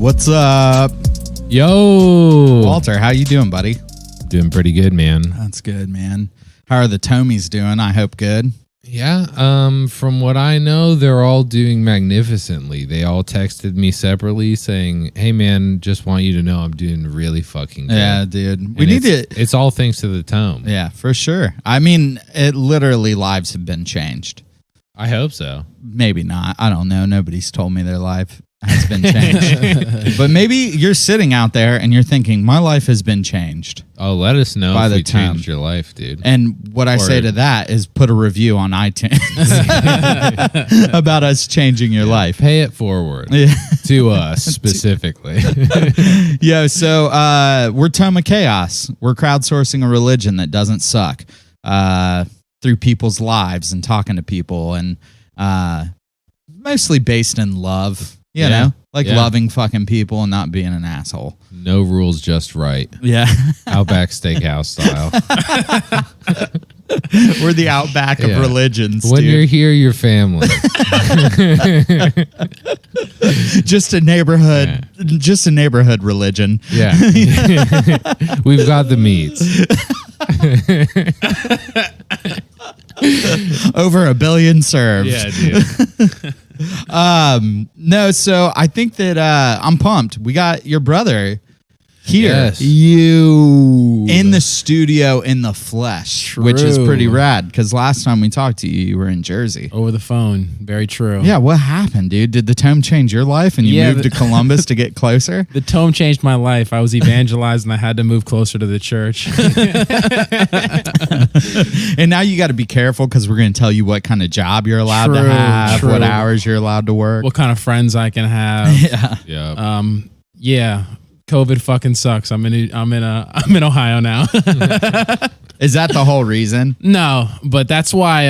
What's up? Yo, Walter, how you doing, buddy? doing pretty good, man. That's good, man. How are the Tomies doing? I hope good. Yeah, from what I know, they're all doing magnificently. They all texted me separately saying, "Hey, man, just want you to know I'm doing really fucking good." Yeah, dude. And We need to... It's all thanks to the tome. Yeah, for sure. I mean, it literally, lives have been changed. I hope so. Maybe not. I don't know. Nobody's told me their life has been changed. But maybe you're sitting out there and you're thinking, my life has been changed. Oh, let us know By if the we tome. changed your life, dude. And what I say to that is put a review on iTunes about us changing your life. Pay it forward Yeah. to us specifically. Yeah, so we're Tome of Chaos. We're crowdsourcing a religion that doesn't suck through people's lives and talking to people, and mostly based in love, you know? Like loving fucking people and not being an asshole. No rules, just right. Yeah. Outback Steakhouse style. We're the outback of religions, When dude. you're here, you're family. Just a neighborhood religion. Yeah. We've got the meats. Over 1 billion served. dude. No, so I think that I'm pumped. We got your brother here. Yes. You in the studio in the flesh, which is True. pretty rad, because last time we talked to you, you were in Jersey. Over the phone. Very true. Yeah, what happened, dude? Did the tome change your life and you Yeah, moved to Columbus to get closer? The tome changed my life. I was evangelized and I had to move closer to the church. And now you got to be careful because we're going to tell you what kind of job you're allowed to True, have, true. what hours you're allowed to work. What kind of friends I can have. Yeah. Yeah. Yeah. COVID fucking sucks. I'm in Ohio now. Is that the whole reason? No, but that's why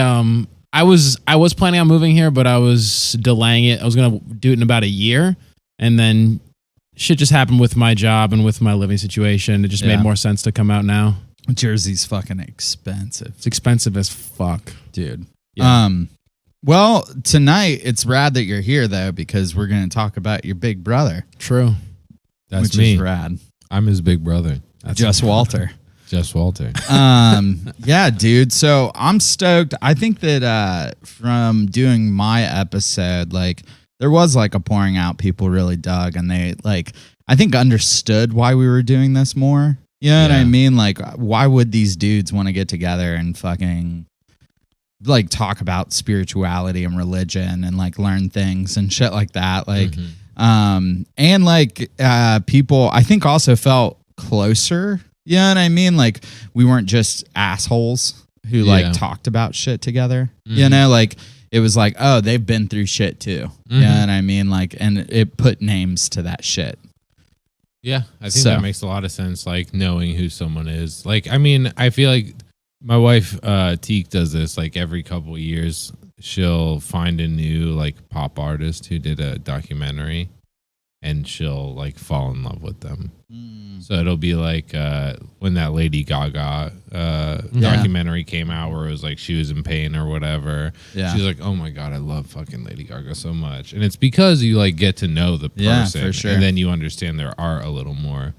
I was planning on moving here, but I was delaying it. I was gonna do it in about a year, and then shit just happened with my job and with my living situation. It just Yeah. made more sense to come out now. Jersey's fucking expensive, It's expensive as fuck. dude. Yeah. Well, tonight it's rad that you're here though, because we're going to talk about your big brother, True. That's which me. is rad. I'm his big brother. Just Walter. Just Walter. Yeah, dude. So I'm stoked. I think that from doing my episode, like there was like a pouring out people really dug, and they like I think understood why we were doing this more. You know what I Yeah. mean? Like, why would these dudes want to get together and fucking like talk about spirituality and religion and like learn things and shit like that? Like, and like people I think also felt closer. You know what I mean? Like we weren't just assholes who like Yeah. talked about shit together. You know, like it was like, oh, they've been through shit too. You know what I mean? Like, and it put names to that shit. Yeah, I think So- that makes a lot of sense, like knowing who someone is. Like, I mean, I feel like my wife, Teek, does this like every couple of years. She'll find a new like pop artist who did a documentary and she'll like fall in love with them. So it'll be like when that Lady Gaga documentary came out where it was like she was in pain or whatever. Yeah. She's like, oh my God, I love fucking Lady Gaga so much. And it's because you like get to know the person. Yeah, for sure. And then you understand their art a little more.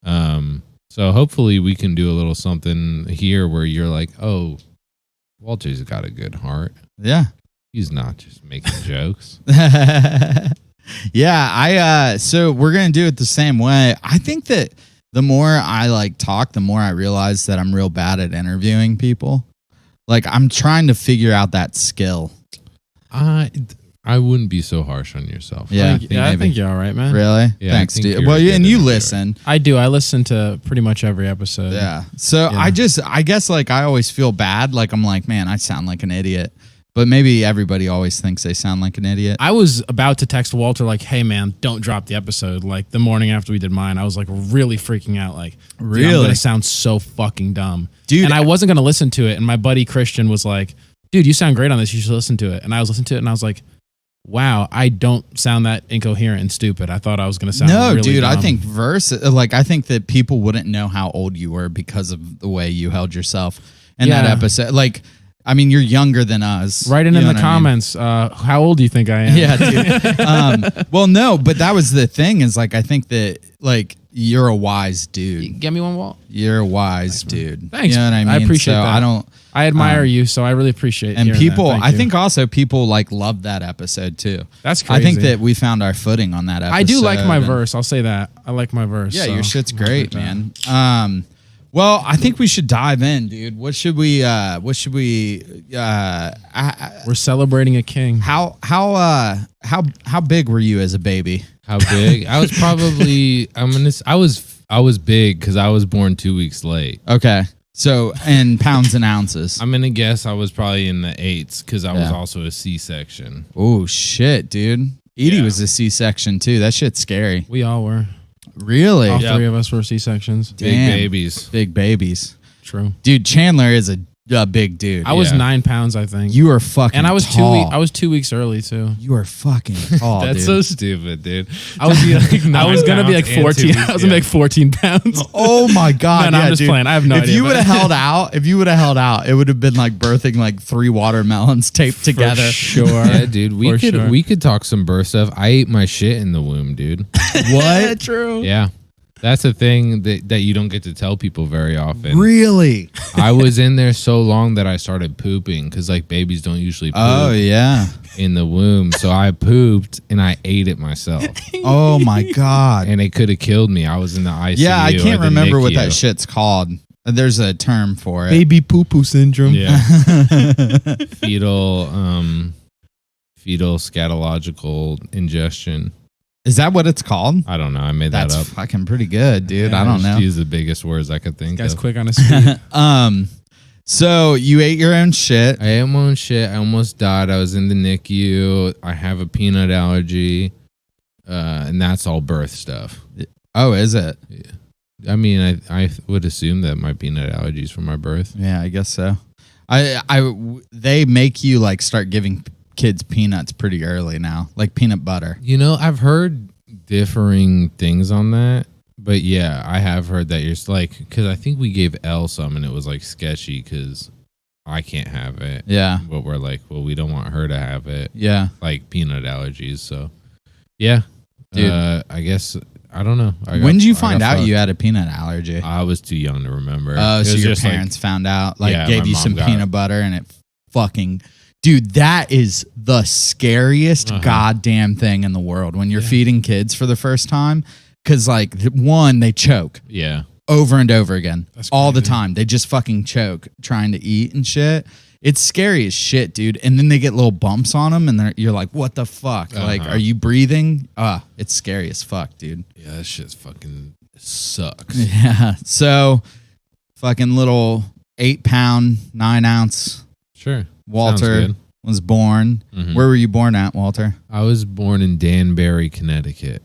So hopefully we can do a little something here where you're like, oh, Walter's got a good heart. Yeah. He's not just making jokes. Yeah, so we're gonna do it the same way. I think that the more I like talk, the more I realize that I'm real bad at interviewing people. Like I'm trying to figure out that skill. I wouldn't be so harsh on yourself. Yeah, I think you're all right, man. Really? Yeah, I Thanks, think dude. you're Well, a good and you interviewer. listen. I do. I listen to pretty much every episode. Yeah. So Yeah. I guess like I always feel bad. Like I'm like, man, I sound like an idiot. But maybe everybody always thinks they sound like an idiot. I was about to text Walter like, "Hey man, don't drop the episode." Like the morning after we did mine, I was like really freaking out. Like, dude, I'm Really? gonna sound so fucking dumb, Dude, And I wasn't gonna listen to it. And my buddy Christian was like, "Dude, you sound great on this. You should listen to it." And I was listening to it, and I was like, "Wow, I don't sound that incoherent and stupid. I thought I was gonna sound No, really dude, I dumb." think I think that people wouldn't know how old you were because of the way you held yourself in that Yeah. episode. Like I mean, you're younger than us. Write You in know the what I mean? comments. How old do you think I am? Yeah, dude. Well, no, but that was the thing is like, I think that like you're a wise dude. Get me one, Walt. You're a wise dude. Thanks. You know what I mean? I appreciate so that. I don't. I admire you, so I really appreciate. And hearing people, that. Thank I you. think also people like love that episode too. That's I think crazy. that we found our footing on that episode. I do like my and- verse. I'll say that. I like my verse. Yeah, so your shit's I'll great, put that. man. Well, I think we should dive in, dude. What should we? We're celebrating a king. how big were you as a baby? How big? I was probably. I was big because I was born 2 weeks late. Okay, so in pounds and ounces. I'm gonna guess I was probably in the 8s because I was Yeah. also a C-section. Oh shit, dude. Edie Yeah. was a C-section too. That shit's scary. We all were. Really? All Yep. three of us were C-sections. Big Damn. babies. Big babies. True. Dude, Chandler is a big dude. I was Yeah. 9 pounds, I think. You are fucking and I was tall. I was 2 weeks early too. You are fucking tall, That's dude. so stupid, dude. I was I was gonna be like 14. I was gonna be like 14 pounds. Oh my god! No, I'm yeah, just dude. playing. I have no if idea, you but- would have held out, it would have been like birthing like 3 watermelons taped together. Sure. Yeah, dude. For sure. We could talk some birth stuff. I ate my shit in the womb, dude. What? True. Yeah. That's a thing that you don't get to tell people very often. Really? I was in there so long that I started pooping because like babies don't usually poop Oh yeah. in the womb. So I pooped and I ate it myself. Oh my god. And it could have killed me. I was in the ICU. Yeah, I or can't the remember what that NICU. shit's called. There's a term for it. Baby poo poo syndrome. Yeah. fetal scatological ingestion. Is that what it's called? I don't know. I made That's that up. fucking pretty good, dude. Yeah, I don't Just know. Use the biggest words I could think Guys, of. quick on his feet. So you ate your own shit. I ate my own shit. I almost died. I was in the NICU. I have a peanut allergy. And that's all birth stuff. Oh, is it? I mean, I would assume that my peanut allergy is from my birth. Yeah, I guess so. They make you like start giving kids peanuts pretty early now, like peanut butter. You know, I've heard differing things on that. But yeah, I have heard that you're like, because I think we gave Elle some and it was like sketchy because I can't have it. Yeah, But we're like, well, we don't want her to have it. yeah. Like peanut allergies. So yeah. Dude. I guess, I don't know. When did you find out you had a peanut allergy? I was too young to remember. Oh, It so was your just like- parents found out, like Yeah, gave my you mom some got peanut butter, and it fucking, dude, that is the scariest goddamn thing in the world when you're feeding kids for the first time. Because like one, they choke yeah. over and over again, That's all the crazy. time. They just fucking choke trying to eat and shit. It's scary as shit, dude. And then they get little bumps on them, and you're like, "What the fuck? Like, are you breathing?" It's scary as fuck, dude. Yeah, that shit's fucking sucks. Yeah. So, fucking little 8-pound, 9-ounce Sure. Walter Sounds good. was born. Mhm. Where were you born at, Walter? I was born in Danbury, Connecticut.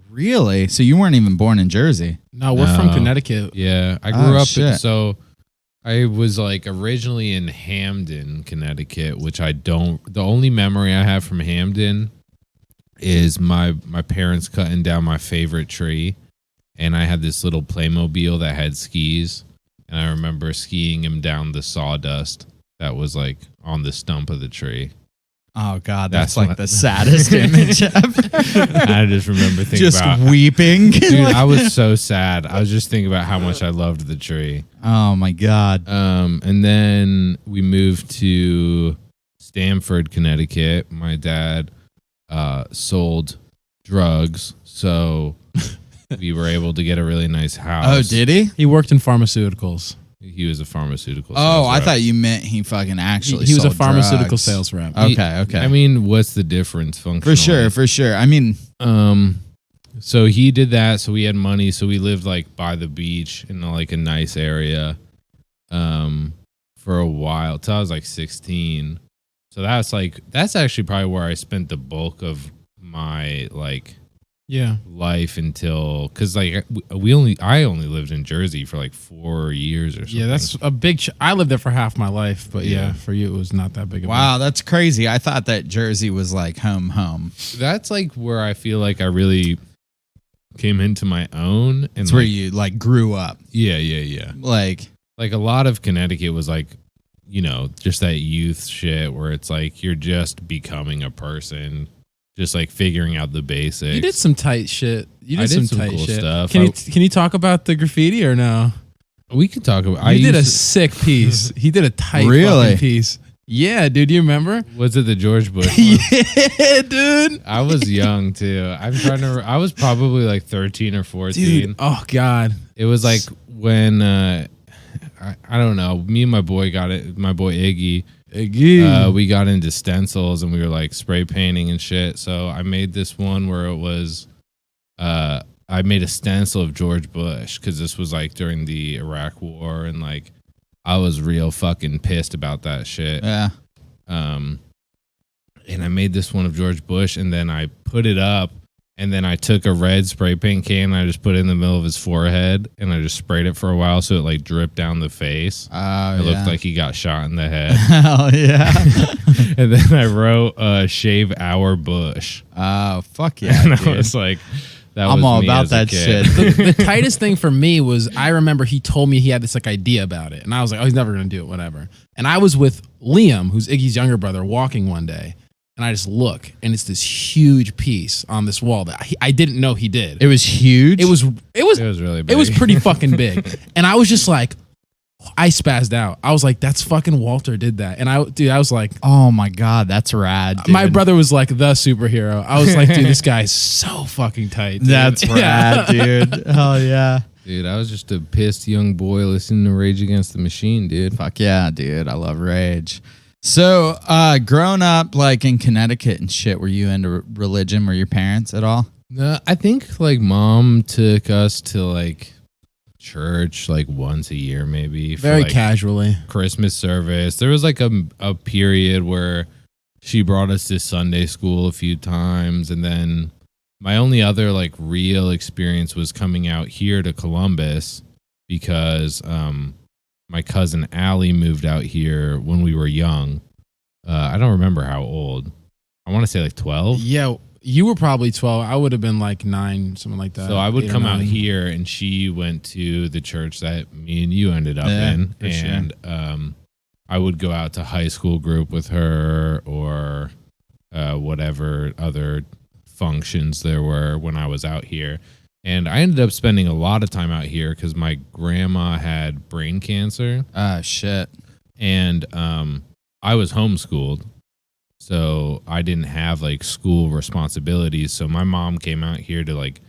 Really? So you weren't even born in Jersey? No, we're from No. Connecticut. Yeah, I Oh, grew up. shit. So I was like originally in Hamden, Connecticut, which I don't. The only memory I have from Hamden is my parents cutting down my favorite tree, and I had this little Playmobil that had skis, and I remember skiing him down the sawdust that was like on the stump of the tree. Oh God, that's That's like what- the saddest image ever. I just remember thinking Just about. weeping. Dude, Like- I was so sad. I was just thinking about how much I loved the tree. oh my God. And then we moved to Stamford, Connecticut. My dad sold drugs, so we were able to get a really nice house. Oh, did he? He worked in pharmaceuticals. He was a pharmaceutical. Oh, sales I rep. thought you meant he fucking actually. He was a sold pharmaceutical drugs. sales rep. Okay. I mean, what's the difference functionally? For sure. I mean, So he did that. So we had money. So we lived like by the beach in like a nice area, for a while till I was like 16. So that's actually probably where I spent the bulk of my like Yeah. life until, cause like I only lived in Jersey for like 4 years or something. Yeah, that's a big. I lived there for half my life, but yeah, Yeah. for you it was not that big. Of wow, that's crazy. I thought that Jersey was like home. that's like where I feel like I really came into my own. And It's where you like grew up. yeah. Like, Like a lot of Connecticut was like you know, just that youth shit where it's like you're just becoming a person, just like figuring out the basics. You did some tight shit. You I did did some some tight cool shit. stuff. Can you talk about the graffiti or no? We could talk about. You did a sick piece. He did a tight Really? fucking piece. Yeah, dude. You remember? Was it the George Bush one? Yeah, dude. I was young too. I'm trying to. I was probably like 13 or 14. Dude. Oh God. It was like when I don't know. Me and my boy got it. My boy Iggy. We got into stencils and we were like spray painting and shit. So I made this one where it was. I made a stencil of George Bush because this was like during the Iraq War and like I was real fucking pissed about that shit. Yeah. And I made this one of George Bush and then I put it up and then I took a red spray paint can and I just put it in the middle of his forehead and I just sprayed it for a while so it like dripped down the face. Oh, It looked like he got shot in the head. Hell yeah. And then I wrote shave our Bush. Oh, fuck yeah, And I dude. was like, that I'm was all me about as a that kid. shit. The tightest thing for me was I remember he told me he had this like idea about it, and I was like, oh, he's never gonna do it, whatever. And I was with Liam, who's Iggy's younger brother, walking one day, and I just look, and it's this huge piece on this wall that I didn't know he did. It was huge. It was It was really big. it was pretty fucking big, and I was just like, I spazzed out. I was like, that's fucking Walter did that, and I was like. Oh my god, that's rad. Dude. My brother was like the superhero. I was like, dude, this guy's so fucking tight. Dude. That's rad, dude. Hell yeah. Dude, I was just a pissed young boy listening to Rage Against the Machine, dude. Fuck yeah, dude. I love Rage. So, growing up like in Connecticut and shit, were you into religion? Were your parents at all? I think like mom took us to like church like once a year maybe for Very like casually. Christmas service. There was like a period where she brought us to Sunday school a few times and then my only other like real experience was coming out here to Columbus because my cousin Allie moved out here when we were young. I don't remember how old. I want to say like 12. Yeah, you were probably 12. I would have been like 9, something like that. So I would 8 or come out 9. here, and she went to the church that me and you ended up Yeah, in, for sure. and I would go out to high school group with her or whatever other functions there were when I was out here. And I ended up spending a lot of time out here because my grandma had brain cancer, Shit. and I was homeschooled. So I didn't have like school responsibilities. So my mom came out here to like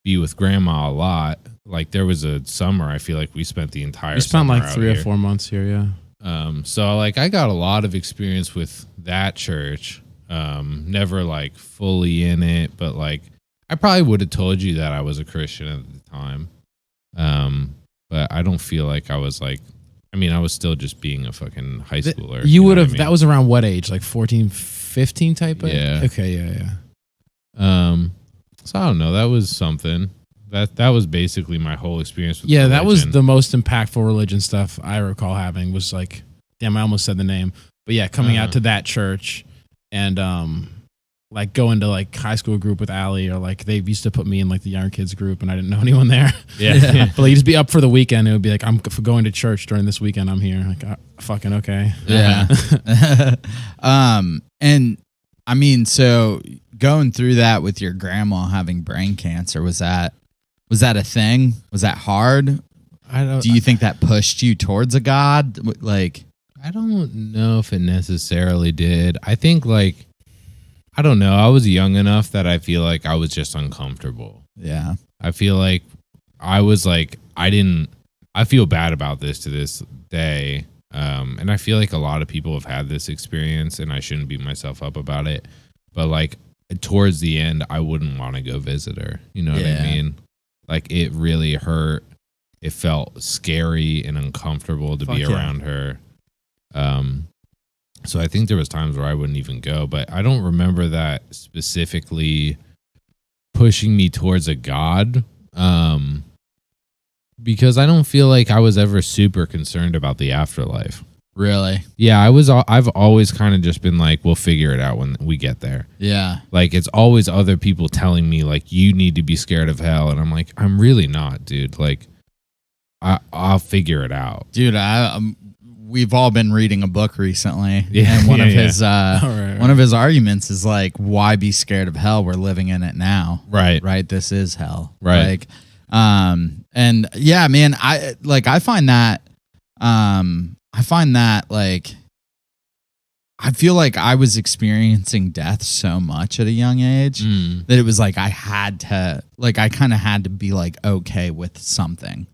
be with grandma a lot. Like there was a summer, I feel like we spent the entire We spent summer like out 3 or here. 4 months here, yeah. So like I got a lot of experience with that church. Never like fully in it, but like I probably would have told you that I was a Christian at the time. But I don't feel like I was like, I mean, I was still just being a fucking high schooler. You know would what I have, mean? that was around what age? Like 14, 15 type of? Yeah. Okay, yeah. So I don't know. That was something. That was basically my whole experience with Yeah, that was religion. the most impactful religion stuff I recall having was like, damn, I almost said the name. But yeah, coming out to that church and like going to like high school group with Allie or like they used to put me in like the young kids group and I didn't know anyone there. Yeah. But like you'd just be up for the weekend. It would be like, I'm going to church during this weekend. I'm here. Like, fucking okay. Yeah. And I mean, so going through that with your grandma having brain cancer, was that a thing? Was that hard? I don't. Do you think that pushed you towards a God? Like, I don't know if it necessarily did. I think like I don't know. I was young enough that I feel like I was just uncomfortable. yeah. I feel like I was like I feel bad about this to this day. And I feel like a lot of people have had this experience and I shouldn't beat myself up about it. But like towards the end, I wouldn't want to go visit her. You know what Yeah. I mean? Like it really hurt. It felt scary and uncomfortable to Fuck be yeah. around her. So I think there was times where I wouldn't even go, but I don't remember that specifically pushing me towards a God. Because I don't feel like I was ever super concerned about the afterlife. Really? Yeah, I've always kind of just been like, we'll figure it out when we get there. Yeah. Like it's always other people telling me like you need to be scared of hell, and I'm like, I'm really not, dude. Like I'll figure it out. Dude, we've all been reading a book recently, Yeah, and one of yeah, his right. one of his arguments is like, why be scared of hell? We're living in it now, Right. Right, this is hell, Right. Like, and yeah, man, I find that, like, I feel like I was experiencing death so much at a young age that it was like I kind of had to be like okay with something.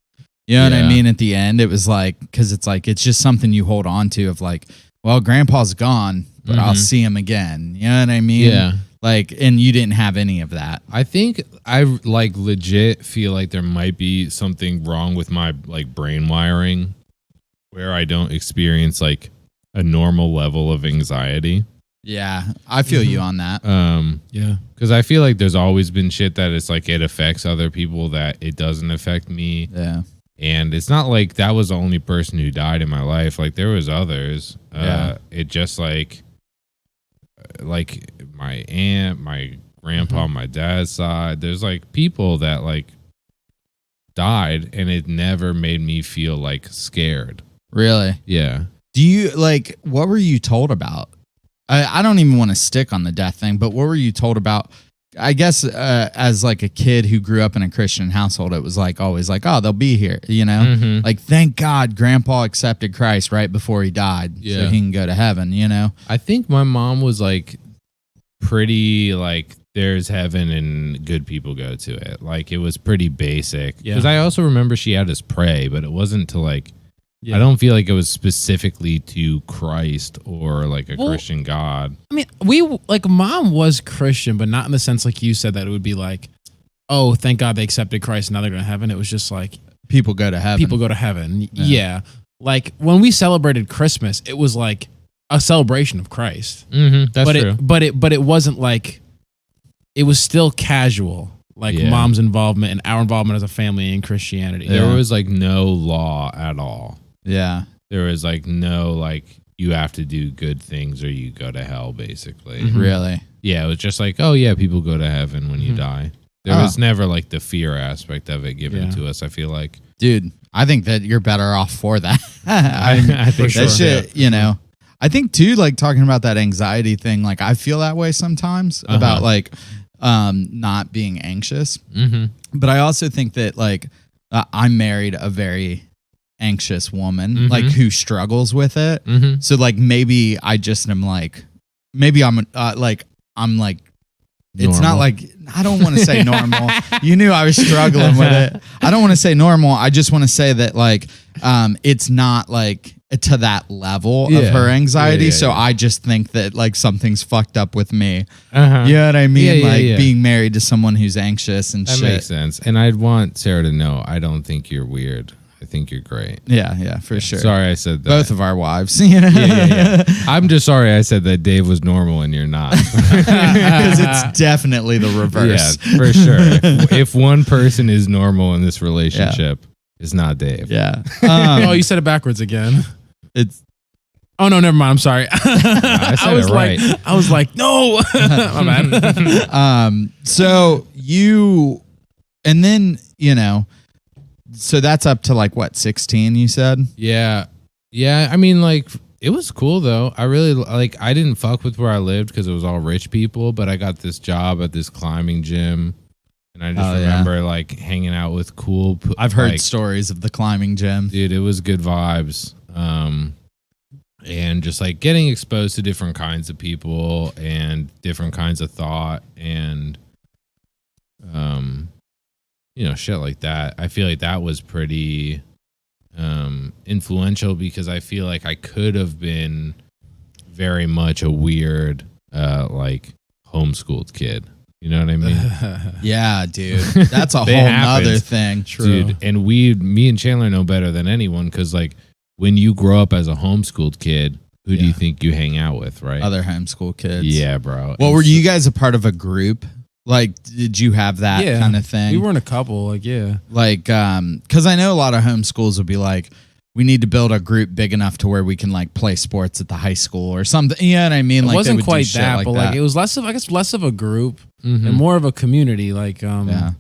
You know what I Yeah. mean? At the end, it was like, because it's like, it's just something you hold on to of like, well, grandpa's gone, but I'll see him again. You know what I mean? Yeah. Like, and you didn't have any of that. I think I like legit feel like there might be something wrong with my like brain wiring where I don't experience like a normal level of anxiety. Yeah. I feel you on that. Yeah. Because I feel like there's always been shit that it's like it affects other people that it doesn't affect me. Yeah. And it's not like that was the only person who died in my life. Like there was others. Yeah. It just like my aunt, my grandpa, my dad's side. There's like people that like died, and it never made me feel like scared. Really? Yeah. Do you like, what were you told about? I don't even want to stick on the death thing, but what were you told about? I guess as like a kid who grew up in a Christian household, it was like always like, oh, they'll be here, you know? Mhm. Like, thank God grandpa accepted Christ right before he died so Yeah. he can go to heaven, you know? I think my mom was like pretty like there's heaven and good people go to it. Like it was pretty basic. Yeah. Because I also remember she had us pray, but it wasn't to like Yeah. I don't feel like it was specifically to Christ or like a Well, Christian God. I mean, like mom was Christian, but not in the sense like you said that it would be like, oh, thank God they accepted Christ. Now they're going to heaven. It was just like People go to heaven. people go to heaven. Yeah. Like when we celebrated Christmas, it was like a celebration of Christ. Mm-hmm. That's true. But it wasn't like, it was still casual. Like Yeah. mom's involvement and our involvement as a family in Christianity. Yeah. There was like no law at all. Yeah. There was like no like you have to do good things or you go to hell basically. Mhm. Really? Yeah, it was just like, oh yeah, people go to heaven when you die. There Oh. was never like the fear aspect of it given Yeah. to us, I feel like. Dude, I think that you're better off for that. I think that so. shit, you know. I think too, like talking about that anxiety thing, like I feel that way sometimes about like not being anxious. Mm-hmm. But I also think that like I'm married a very anxious woman, Mhm. like who struggles with it. Mm-hmm. So like maybe I just am like, maybe I'm like, it's not Normal. like, I don't want to say normal. You knew I was struggling with it. I don't want to say normal. I just want to say that like, it's not like to that level of Yeah. her anxiety. Yeah, yeah, so yeah. I just think that like something's fucked up with me. Uh-huh. You know what I mean? Yeah, yeah, like yeah. being married to someone who's anxious and That shit. makes sense. And I'd want Sarah to know I don't think you're weird. I think you're great. Yeah, for sure. Sorry I said that. Both of our wives. You know? Yeah. I'm just sorry I said that Dave was normal and you're not. Because it's definitely the reverse. Yeah, for sure. If one person is normal in this relationship, it's not Dave. Yeah. Oh, you said it backwards again. It's Oh no, never mind. I'm sorry. I said was it right. I was like, no. My bad. so you, and then, you know, so that's up to like what, 16 you said? Yeah. Yeah. I mean, like, it was cool though. I really like, I didn't fuck with where I lived because it was all rich people, but I got this job at this climbing gym. And I just Oh, yeah. remember like hanging out with cool. I've heard like, stories of the climbing gym. dude, it was good vibes. And just like getting exposed to different kinds of people and different kinds of thought and, you know, shit like that. I feel like that was pretty influential because I feel like I could have been very much a weird, like homeschooled kid. You know what I mean? Yeah, dude. That's a whole It nother happens. thing. Dude, and me and Chandler know better than anyone because like when you grow up as a homeschooled kid, who do you Yeah. think you hang out with, right? Other homeschool kids. Yeah, bro. Well, And were so- you guys a part of a group? Like, did you have that Yeah. kind of thing? We were in a couple. Like, yeah. Like, because I know a lot of homeschools would be like, we need to build a group big enough to where we can like play sports at the high school or something. You know what I mean? It Like, they wasn't would do quite shit that, like but that. like it was less of, I guess, less of a group Mhm. and more of a community. Like, Yeah.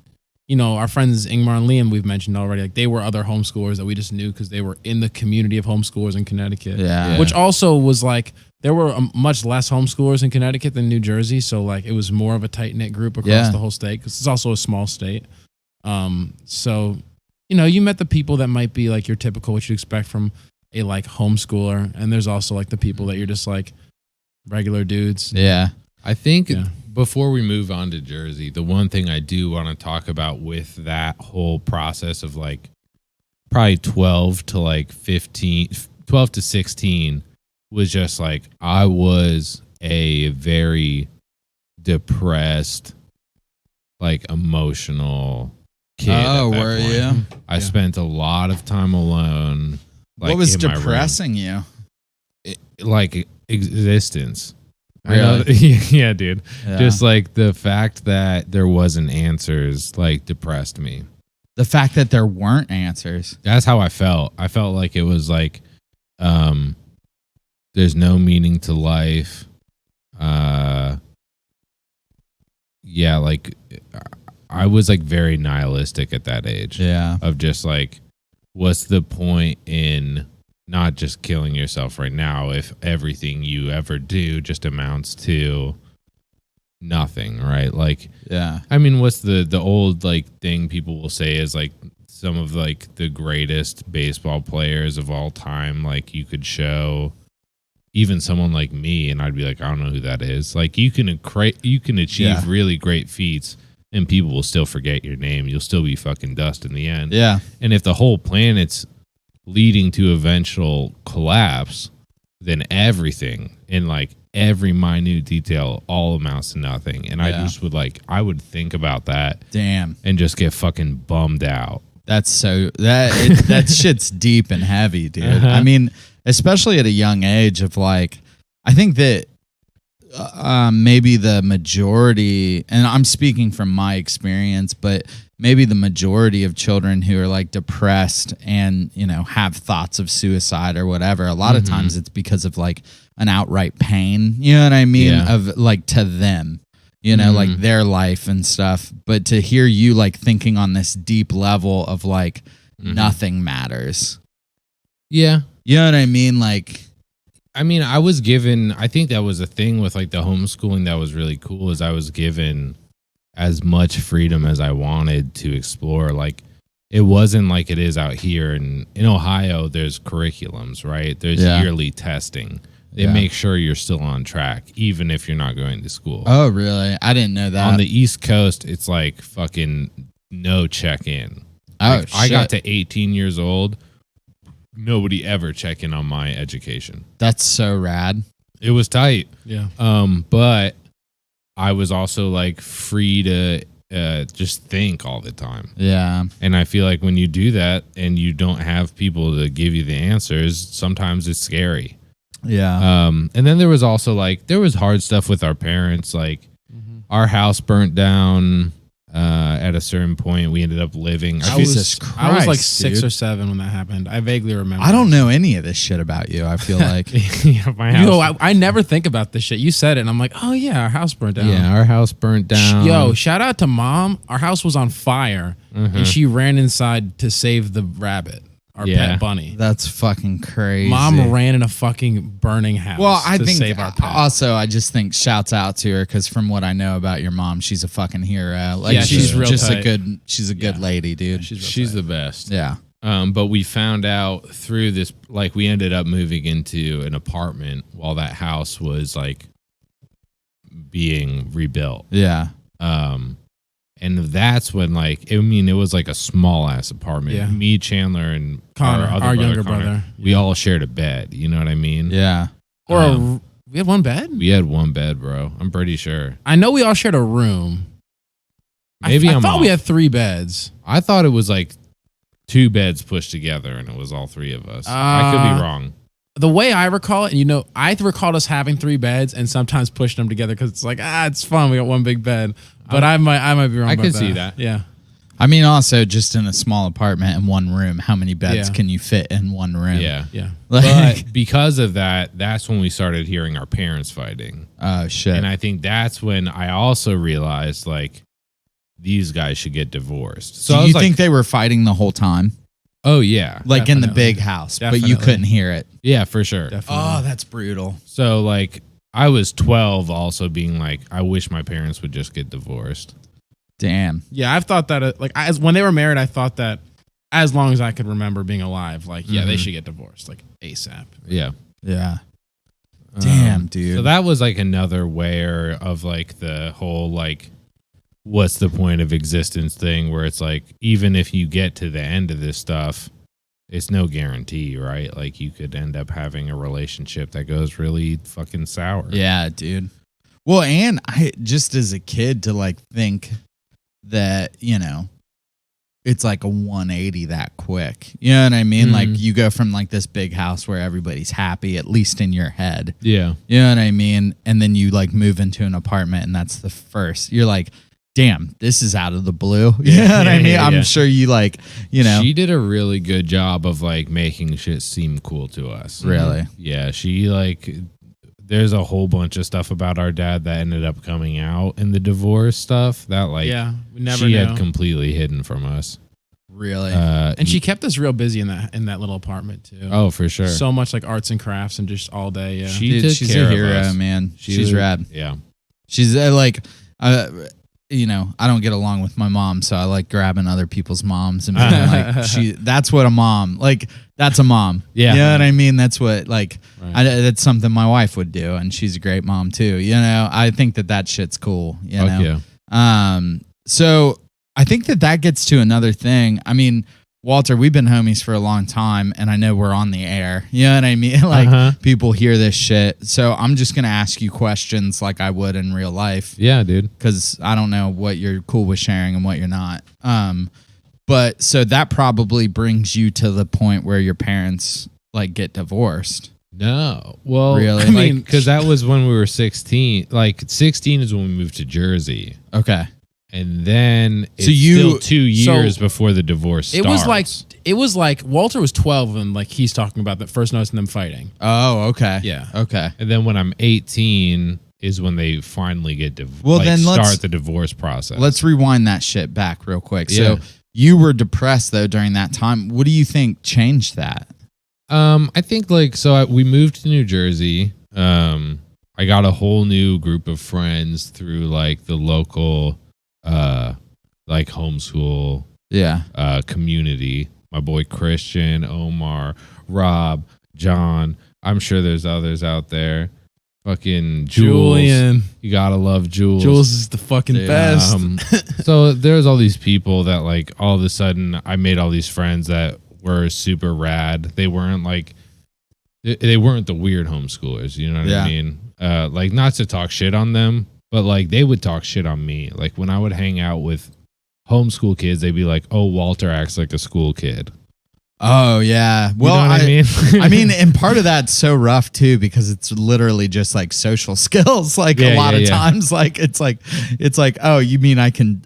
our friends Ingmar and Liam, we've mentioned already, like they were other homeschoolers that we just knew because they were in the community of homeschoolers in Connecticut. Yeah. Which also was like, there were much less homeschoolers in Connecticut than New Jersey. So like it was more of a tight knit group across the whole state because it's also a small state. So, you met the people that might be like your typical, what you'd expect from a like homeschooler. And there's also like the people that you're just like regular dudes. Yeah. I think before we move on to Jersey, the one thing I do want to talk about with that whole process of like probably 12 to like 15, 12 to 16 was just like, I was a very depressed, like emotional kid. Oh, at that were point. you? I spent a lot of time alone. Like, what was in my room. depressing you? Like existence. Really? I know, yeah, dude. Yeah. Just like the fact that there wasn't answers, like depressed me. The fact that there weren't answers. That's how I felt. I felt like it was like, there's no meaning to life. Yeah, like I was like very nihilistic at that age. Yeah. Of just like, what's the point in not just killing yourself right now if everything you ever do just amounts to nothing, right? Like, Yeah. I mean, what's the old like thing people will say is like some of like the greatest baseball players of all time, like you could show even someone like me and I'd be like, I don't know who that is. Like you can achieve really great feats and people will still forget your name. You'll still be fucking dust in the end. Yeah. And if the whole planet's leading to eventual collapse, then everything in like every minute detail all amounts to nothing. And I just would like, I would think about that. Damn. And just get fucking bummed out. That's so that shit's deep and heavy, dude. I mean, especially at a young age of like, I think that maybe the majority, and I'm speaking from my experience, but maybe the majority of children who are like depressed and, have thoughts of suicide or whatever, a lot of times it's because of like an outright pain, you know what I mean? Yeah. Of like to them, like their life and stuff. But to hear you like thinking on this deep level of like nothing matters. Yeah. You know what I mean? Like, I mean, I was given, I think that was a thing with like the homeschooling that was really cool is I was given as much freedom as I wanted to explore. Like it wasn't like it is out here in Ohio. There's curriculums, right? There's yearly testing. They make sure you're still on track, even if you're not going to school. oh, really? I didn't know that. On the East Coast, it's like fucking no check-in. Oh, Like, I got shit. to 18 years old. Nobody ever check in on my education. That's so rad. It was tight. Yeah. But I was also like free to just think all the time. Yeah. And I feel like when you do that and you don't have people to give you the answers, sometimes it's scary. Yeah. And then there was also like, there was hard stuff with our parents. Like our house burnt down at a certain point. We ended up living. Jesus I was like Christ, 6 dude. or 7 when that happened. I vaguely remember. I don't know any of this shit about you. I feel like. Yeah, my house. I never think about this shit. You said it, and I'm like, oh yeah, our house burned down. Yeah, our house burnt down. Yo, shout out to Mom. Our house was on fire, and she ran inside to save the rabbit, our pet bunny. That's fucking crazy. Mom ran in a fucking burning house. Well, I to think save our pet. also I just think shouts out to her because from what I know about your mom, she's a fucking hero. Like Yeah, she's she's real just tight. she's a good lady, dude. She's the best. Yeah. But we found out through this, like we ended up moving into an apartment while that house was like being rebuilt. Yeah. And that's when like, I mean, it was like a small ass apartment. Yeah. Me, Chandler, and Connor, our, other our brother, younger Connor, brother. we all shared a bed. You know what I mean? Yeah. Or we had one bed. We had one bed, bro. I'm pretty sure. I know we all shared a room. Maybe I I'm thought off. we had 3 beds. I thought it was like 2 beds pushed together and it was all 3 of us. I could be wrong. The way I recall it, I recalled us having 3 beds and sometimes pushing them together because it's like, it's fun. We got one big bed. But I might be wrong. I about could see that. Yeah. I mean, also just in a small apartment in one room, how many beds Yeah. can you fit in one room? Yeah. Yeah. Like, But because of that, that's when we started hearing our parents fighting. oh shit. And I think that's when I also realized like these guys should get divorced. So Do I you was think like, they were fighting the whole time? oh yeah, Like in the Definitely. big house, but you Definitely. couldn't hear it. yeah, for sure. Definitely. Oh, that's brutal. So like I was 12 also being like, I wish my parents would just get divorced. Damn. Yeah, I've thought that when they were married, I thought that as long as I could remember being alive, like they Mhm. should get divorced like ASAP. Yeah. Yeah. Damn, Um, dude. So that was like another layer of like the whole like what's the point of existence thing where it's like even if you get to the end of this stuff, it's no guarantee, right? Like you could end up having a relationship that goes really fucking sour. Yeah, dude. Well, and I just as a kid to like think that, you know, it's like a 180 that quick. You know what I mean? Like Mhm. you go from like this big house where everybody's happy, at least in your head. Yeah. You know what I mean? And then you like move into an apartment and that's the first. You're like, damn, this is out of the blue. You know what I mean? yeah, I'm yeah. sure you like, you know. She did a really good job of like making shit seem cool to us. Really? Yeah, she like there's a whole bunch of stuff about our dad that ended up coming out in the divorce stuff that like Yeah, we never she knew. had completely hidden from us. Really? And she kept us real busy in that little apartment too. Oh, for sure. So much like arts and crafts and just all day. Yeah. She Dude, took she's care a of hero, us. man. She She's was- rad. Yeah. She's you know, I don't get along with my mom, so I like grabbing other people's moms and being like, that's what a mom, like, that's a mom. Yeah. You know what I mean? That's what, like, Right. that's something my wife would do, and she's a great mom too. You know, I think that shit's cool. You Fuck know? yeah. So I think that gets to another thing. I mean, Walter, we've been homies for a long time, and I know we're on the air. You know what I mean? Like, Uh-huh. people hear this shit. So I'm just going to ask you questions like I would in real life Yeah, dude. because I don't know what you're cool with sharing and what you're not. But so that probably brings you to the point where your parents like get divorced. No. Well, Really? I mean, because that was when we were 16. Like 16 is when we moved to Jersey. Okay. And then it's So you- still 2 years before the divorce It starts. was like Walter was 12 and like he's talking about that first noticing them fighting. Oh, okay. Yeah. Okay. And then when I'm 18 is when they finally get divorced. Well, then let's- start the divorce process. Let's rewind that shit back real quick. Yeah. So you were depressed though during that time. What do you think changed that? I think like we moved to New Jersey. I got a whole new group of friends through like the local like homeschool Yeah. community. My boy Christian, Omar, Rob, John. I'm sure there's others out there. Fucking Jules. Julian. You gotta love Jules. Jules is the fucking Dude, best. So there's all these people that like all of a sudden I made all these friends that were super rad. They weren't like they weren't the weird homeschoolers, you know what Yeah. I mean? Like not to talk shit on them, but like they would talk shit on me. Like when I would hang out with homeschool kids, they'd be like, "Oh, Walter acts like a school kid." Oh yeah. Well, you know what I mean? I mean, and part of that's so rough too because it's literally just like social skills. Like a Yeah, lot yeah, of yeah. times, like it's like, oh, you mean I can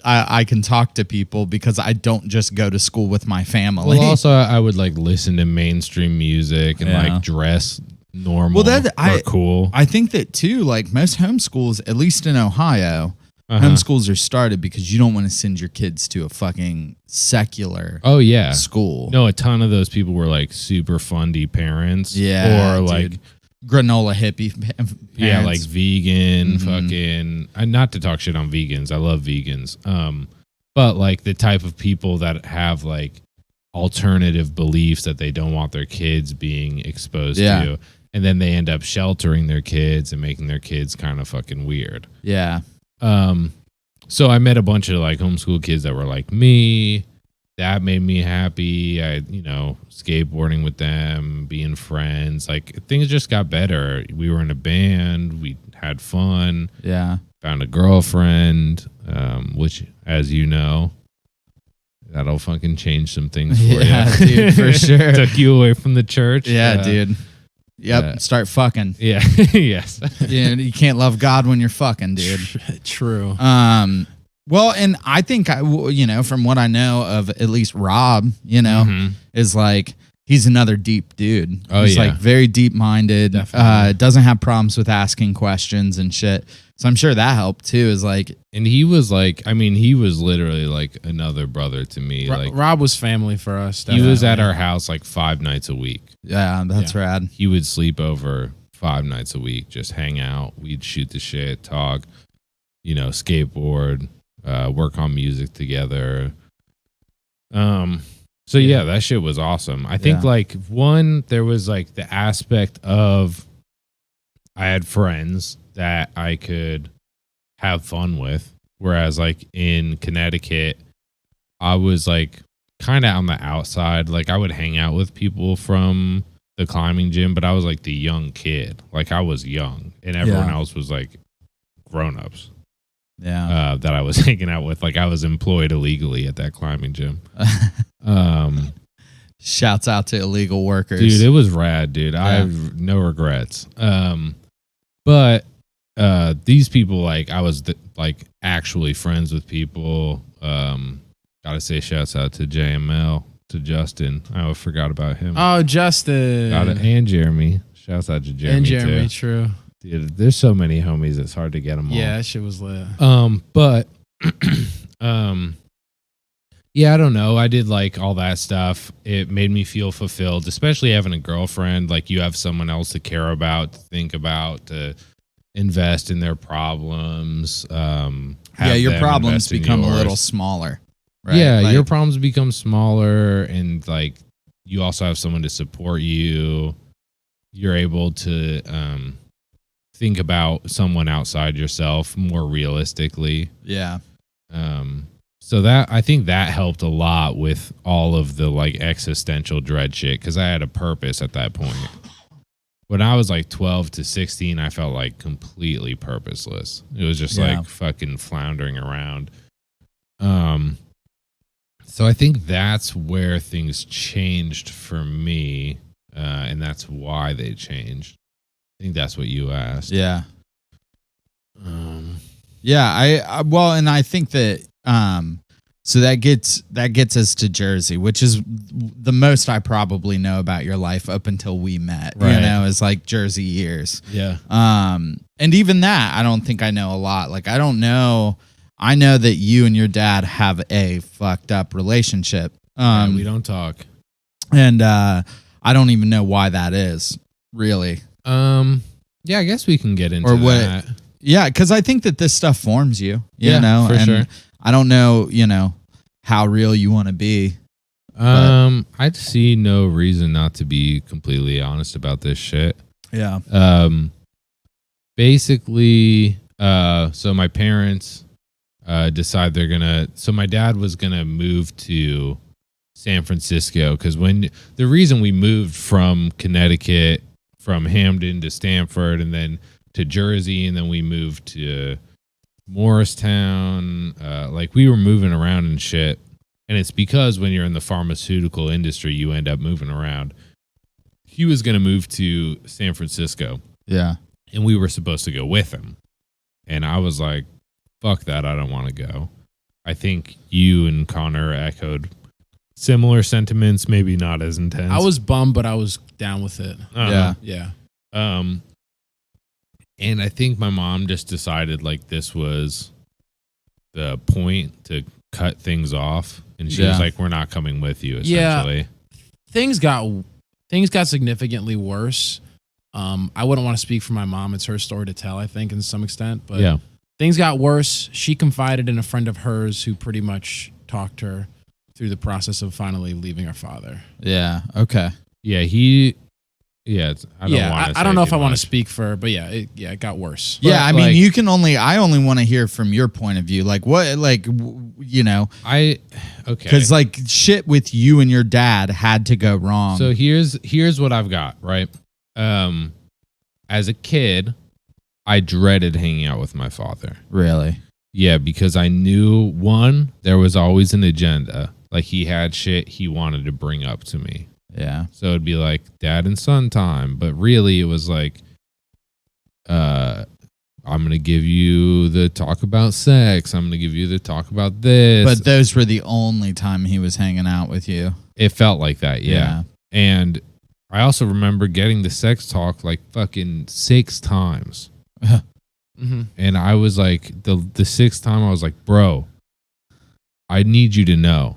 talk to people because I don't just go to school with my family. well, also I would like listen to mainstream music and Yeah. like dress normal Well, or cool. I think that too. Like most homeschools, at least in Ohio, Uh-huh. homeschools are started because you don't want to send your kids to a fucking secular Oh yeah. school. No, a ton of those people were like super fundy parents. Yeah, Or like, dude. Granola hippie parents. yeah, like vegan, Mhm. fucking, not to talk shit on vegans. I love vegans. But like the type of people that have like alternative beliefs that they don't want their kids being exposed Yeah. to. And then they end up sheltering their kids and making their kids kind of fucking weird. Yeah. So I met a bunch of like homeschool kids that were like me. That made me happy. I, skateboarding with them, being friends. Like things just got better. We were in a band. We had fun. Yeah. Found a girlfriend, which, as you know, that'll fucking change some things for Yeah, you. dude, for sure. Took you away from the church. Yeah, dude. Yep. uh, Start fucking. Yeah. Yes. You can't love God when you're fucking, dude. True. Well, and I think from what I know of at least Rob, Mhm. is like he's another deep dude. Oh, he's yeah. like very deep minded. Definitely. Doesn't have problems with asking questions and shit. So I'm sure that helped too. Is like, And he was like, I mean, he was literally like another brother to me. Like Rob was family for us. he was at definitely. our house like 5 nights a week. yeah, that's rad. He would sleep over 5 nights a week, just hang out. We'd shoot the shit, talk, skateboard, work on music together. So yeah, that shit was awesome. I think Yeah. like one, there was like the aspect of I had friends that I could have fun with. Whereas like in Connecticut, I was like kind of on the outside. Like I would hang out with people from the climbing gym, but I was like the young kid. Like I was young and everyone Yeah. else was like grown-ups Yeah. that I was hanging out with. Like I was employed illegally at that climbing gym. Shouts out to illegal workers. Dude, it was rad, dude. I Yeah. have no regrets. But these people, like, I was like actually friends with people. Gotta say, shouts out to JML, to Justin. I forgot about him. Oh, Justin. Got it. And Jeremy. Shouts out to Jeremy, And Jeremy, too. true. Dude, there's so many homies. It's hard to get them all. Yeah, that shit was lit. But yeah, I don't know. I did like all that stuff. It made me feel fulfilled, especially having a girlfriend. Like you have someone else to care about, to think about, to invest in their problems. yeah, your them problems invest in become a little yours. smaller. Right? Yeah, Like, your problems become smaller, and like you also have someone to support you. You're able to think about someone outside yourself more realistically. yeah. So that I think that helped a lot with all of the like existential dread shit because I had a purpose at that point. When I was like 12 to 16, I felt like completely purposeless. It was just Yeah. like fucking floundering around. So I think that's where things changed for me, and that's why they changed. I think that's what you asked. Yeah. Yeah, well, and I think that so that gets us to Jersey, which is the most I probably know about your life up until we met. Right. You know, is like Jersey years. Yeah. And even that, I don't think I know a lot. Like I don't know. I know that you and your dad have a fucked up relationship. Yeah, we don't talk. And I don't even know why that is, really. Yeah, I guess we can get into Or what- that. Yeah, because I think that this stuff forms you. You Yeah, know, for and sure. I don't know, how real you want to be. I'd see no reason not to be completely honest about this shit. Yeah. Basically, so my parents decide they're gonna. So my dad was gonna move to San Francisco because the reason we moved from Connecticut, from Hamden to Stamford, and then to Jersey, and then we moved to Morristown. Like we were moving around and shit. And it's because when you're in the pharmaceutical industry, you end up moving around. He was going to move to San Francisco, Yeah. and we were supposed to go with him. And I was like, fuck that. I don't want to go. I think you and Connor echoed similar sentiments, maybe not as intense. I was bummed, but I was down with it. Uh-huh. Yeah. And I think my mom just decided like this was the point to cut things off. And she was Yeah. like, we're not coming with you, Yeah. essentially. Things got significantly worse. I wouldn't want to speak for my mom. It's her story to tell, I think, in some extent. But Yeah. things got worse. She confided in a friend of hers who pretty much talked her through the process of finally leaving her father. Yeah. Okay. Yeah, I don't know if I want to speak for her, but it got worse. Yeah. I mean, like- I only want to hear from your point of view. Like what, Okay. because like shit with you and your dad had to go wrong. So here's what I've got, right? As a kid, I dreaded hanging out with my father. really? Yeah, because I knew one, there was always an agenda. Like he had shit he wanted to bring up to me. Yeah. So it'd be like dad and son time, but really it was like I'm going to give you the talk about sex. I'm going to give you the talk about this. But those were the only time he was hanging out with you. It felt like that, yeah. And I also remember getting the sex talk like fucking 6 times. Mm-hmm. And I was like, the sixth time, I was like, bro, I need you to know,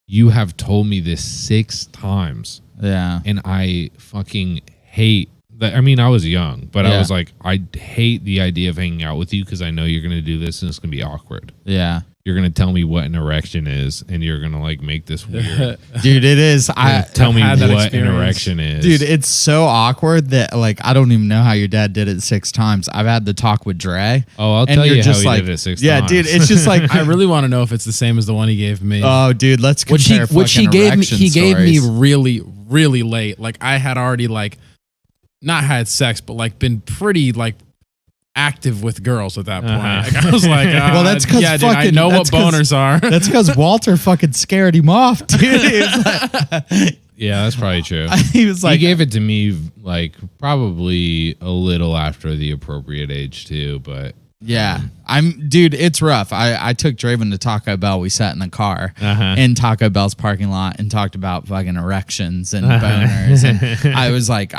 you have told me this 6 times. Yeah. And I fucking hate that. I mean, I was young, but I Yeah. was like, I hate the idea of hanging out with you because I know you're going to do this and it's going to be awkward. Yeah. You're going to tell me what an erection is and you're going to like make this weird. Dude, it is. Tell me had what that an experience. erection is. Dude, it's so awkward that like I don't even know how your dad did it 6 times. I've had the talk with Dre. Oh, I'll and tell you're you how just he like, did it 6 yeah, times. dude, it's just like I really want to know if it's the same as the one he gave me. oh, dude, let's which he compare. which he fucking gave me erection he gave me stories. really late. Like I had already like not had sex, but like been pretty like active with girls at that point. Uh-huh. Like, I was like, Well, that's 'cause yeah, dude, I fucking- know what that's 'cause- boners are. That's because Walter fucking scared him off, dude. He was like, Yeah, that's probably true. he was like, he gave it to me like probably a little after the appropriate age too, but yeah, dude, it's rough. I took Draven to Taco Bell. We sat in the car Uh-huh. in Taco Bell's parking lot and talked about fucking erections and boners. And I was like,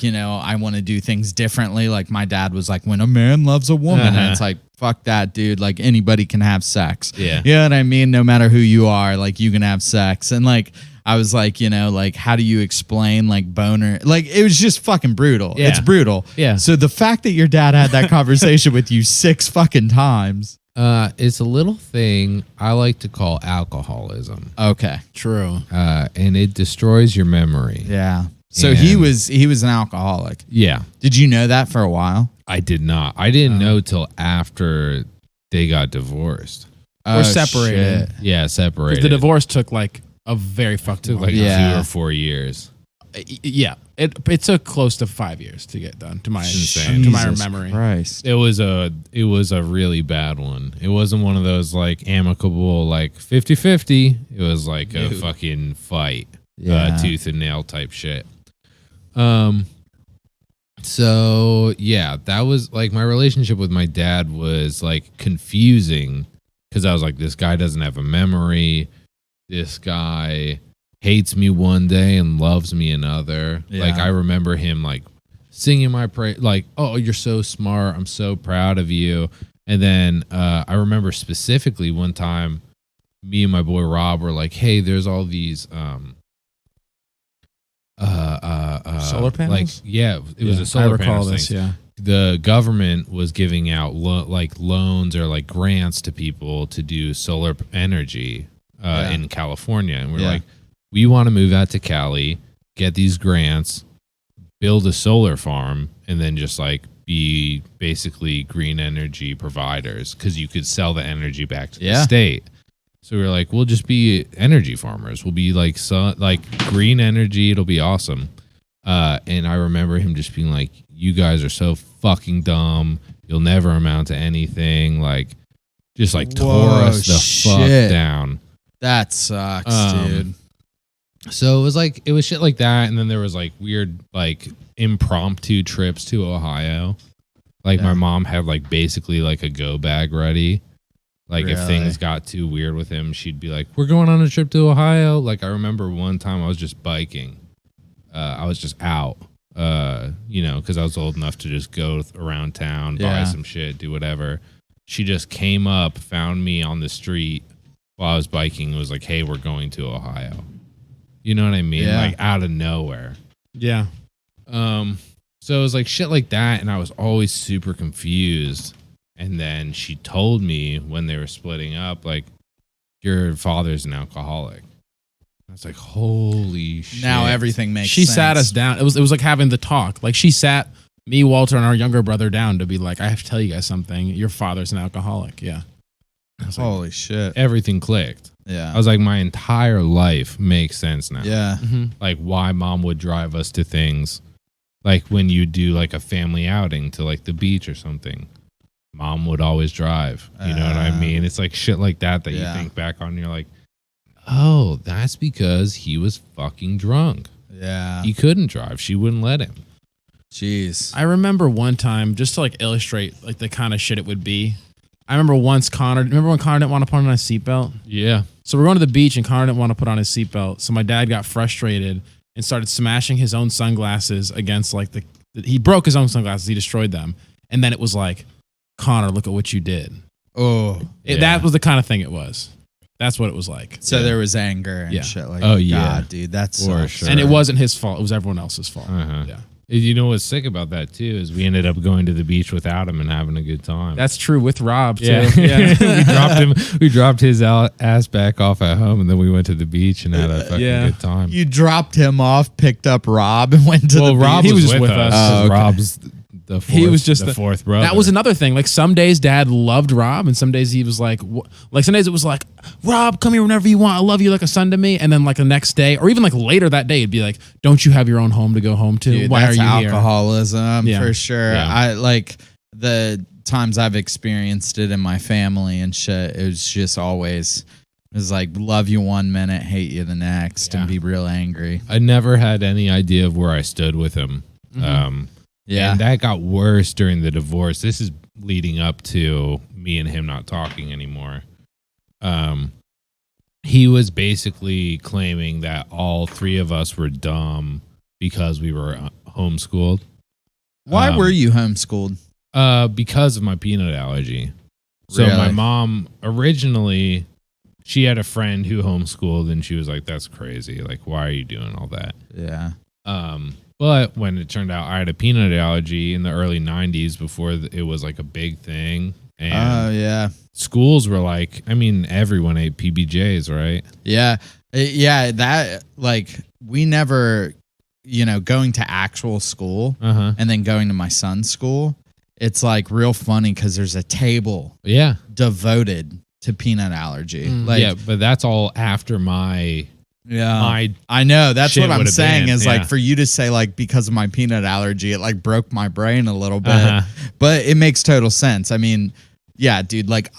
you know, I want to do things differently. Like my dad was like, when a man loves a woman, and it's like, fuck that, dude. Like anybody can have sex. Yeah. You know what I mean? No matter who you are, like you can have sex. And like, I was like, you know, like, how do you explain like boner? Like, it was just fucking brutal. Yeah. It's brutal. Yeah. So the fact that your dad had that conversation with you 6 fucking times. it's a little thing I like to call alcoholism, Okay. True. and it destroys your memory. Yeah. So And- he was an alcoholic. Yeah, Did you know that for a while? I did not. I didn't know till after they got divorced. Oh, separated. shit. Yeah, 'Cause separated. the divorce took like a very fucking took long like time. Yeah. 2 or 4 years. Yeah, it took close to 5 years to get done to my insane. to my Jesus memory. Christ. It was a really bad one. It wasn't one of those like amicable like 50-50. It was like a Dude. fucking fight. Yeah. Tooth and nail type shit. So yeah, that was like my relationship with my dad was like confusing because I was like, this guy doesn't have a memory. This guy hates me one day and loves me another. Yeah. Like I remember him like singing my praise, like, "Oh, you're so smart. I'm so proud of you." And then I remember specifically one time, me and my boy Rob were like, "Hey, there's all these Solar panels? Like, yeah, it was Yeah, a solar I recall panels this. thing. Yeah. The government was giving out like loans or like grants to people to do solar energy Yeah. in California, and we're Yeah. like, we want to move out to Cali, get these grants, build a solar farm, and then just like be basically green energy providers because you could sell the energy back to the Yeah. state. So we were like, we'll just be energy farmers. We'll be like green energy. It'll be awesome. And I remember him just being like, "You guys are so fucking dumb. You'll never amount to anything." Like, just like tore Whoa, us the fuck shit. down. That sucks, dude. So it was shit like that, and then there was like weird like impromptu trips to Ohio. Like Yeah. my mom had like basically like a go bag ready. Like if Really? things got too weird with him, she'd be like, "We're going on a trip to Ohio." Like I remember one time I was just biking. I was just out, because I was old enough to just go around town, buy Yeah. some shit, do whatever. She just came up, found me on the street while I was biking, and was like, "Hey, we're going to Ohio." You know what I mean? Yeah. Like out of nowhere. Yeah. So it was like shit like that, and I was always super confused. And then she told me when they were splitting up, like, "Your father's an alcoholic." I was like, "Holy shit!" Now everything makes She sense. sat us down. It was like having the talk. Like she sat me, Walter, and our younger brother down to be like, "I have to tell you guys something. Your father's an alcoholic." Yeah. I was like, Holy shit. everything clicked. Yeah. I was like, my entire life makes sense now. yeah. mhm. Like why mom would drive us to things, like when you do like a family outing to like the beach or something. Mom would always drive. You know what I mean? It's like shit like that Yeah. you think back on and you're like, oh, that's because he was fucking drunk. Yeah. He couldn't drive. She wouldn't let him. Jeez. I remember one time, just to like illustrate like the kind of shit it would be. I remember once remember when Connor didn't want to put on his seatbelt? Yeah. So we're going to the beach and Connor didn't want to put on his seatbelt. So my dad got frustrated and started smashing his own sunglasses against like he broke his own sunglasses. He destroyed them. And then it was like, Connor, look at what you did. Oh, That was the kind of thing it was. That's what it was like. so there was anger and shit like. Oh, yeah. God, dude, that's For so sure. And it wasn't his fault. It was everyone else's fault. Uh-huh. Yeah. You know what's sick about that too is we ended up going to the beach without him and having a good time. That's true with Rob, too. yeah. We dropped his ass back off at home, and then we went to the beach and had a fucking good time. You dropped him off, picked up Rob, and went to the beach. Rob He was was with with us. us. 'Cause Oh, okay. Rob's the fourth, He was just the fourth brother. That was another thing. Like some days Dad loved Rob, and some days he was like some days it was like, Rob, come here whenever you want. I love you like a son to me. And then like the next day, or even like later that day, it'd be like, don't you have your own home to go home to? Dude, Why are that's you here? alcoholism Yeah. for sure. Yeah. I like the times I've experienced it in my family and shit. It was just always, it was like love you one minute, hate you the next, and be real angry. I never had any idea of where I stood with him. Yeah, And that got worse during the divorce. This is leading up to me and him not talking anymore. He was basically claiming that all three of us were dumb because we were homeschooled. why were you homeschooled? Because of my peanut allergy. So my Really? mom originally, she had a friend who homeschooled, and she was like, "That's crazy. Like, why are you doing all that?" Yeah, But when it turned out I had a peanut allergy in the early 90s before it was like a big thing. And oh yeah, schools were like, I mean, everyone ate PBJs, right? yeah, yeah. That like we never, going to actual school Uh-huh. and then going to my son's school. It's like real funny because there's a table Yeah. devoted to peanut allergy. Yeah, but that's all after my I know. That's shit what I'm would've saying been, is yeah. like for you to say like because of my peanut allergy, it like broke my brain a little bit. Uh-huh. But it makes total sense. I mean, yeah, dude, like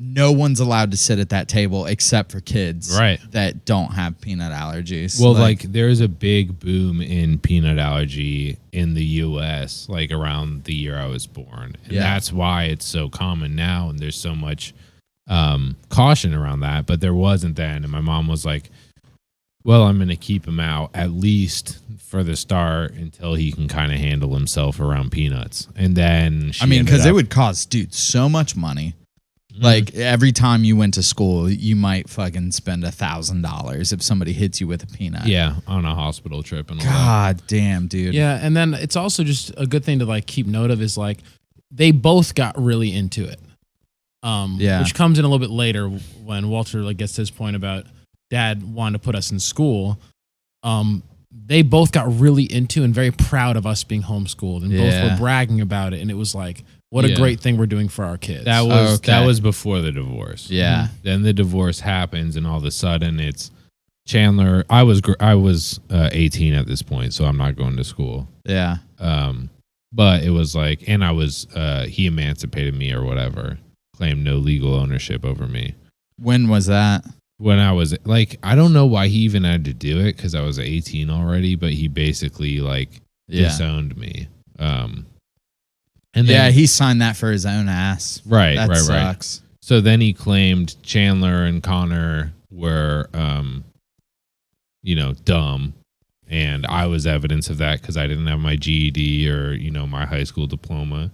no one's allowed to sit at that table except for kids Right. that don't have peanut allergies. Well, like there's a big boom in peanut allergy in the US, like around the year I was born. And Yeah. that's why it's so common now. And there's so much caution around that. But there wasn't then. And my mom was like, well, I'm going to keep him out at least for the start until he can kind of handle himself around peanuts. And then she I mean, ended because it up- would cost, dude, so much money. Like every time you went to school, you might fucking spend $1,000 if somebody hits you with a peanut. Yeah, on a hospital trip and all that. God damn, dude. Yeah, and then it's also just a good thing to like keep note of is like they both got really into it. Yeah. Which comes in a little bit later when Walter like gets to his point about Dad wanting to put us in school. They both got really into and very proud of us being homeschooled, and both Yeah. were bragging about it. And it was like, what a Yeah. great thing we're doing for our kids. That was Okay. that was before the divorce. Yeah. Then the divorce happens, and all of a sudden it's Chandler. I was 18 at this point, so I'm not going to school. Yeah. But it was like, and I was he emancipated me or whatever, claimed no legal ownership over me. When was that? When I was like, I don't know why he even had to do it because I was 18 already, but he basically like Yeah. disowned me. And Yeah, then, he signed that for his own ass. right, That right. sucks. So then he claimed Chandler and Connor were, dumb. And I was evidence of that because I didn't have my GED or, my high school diploma.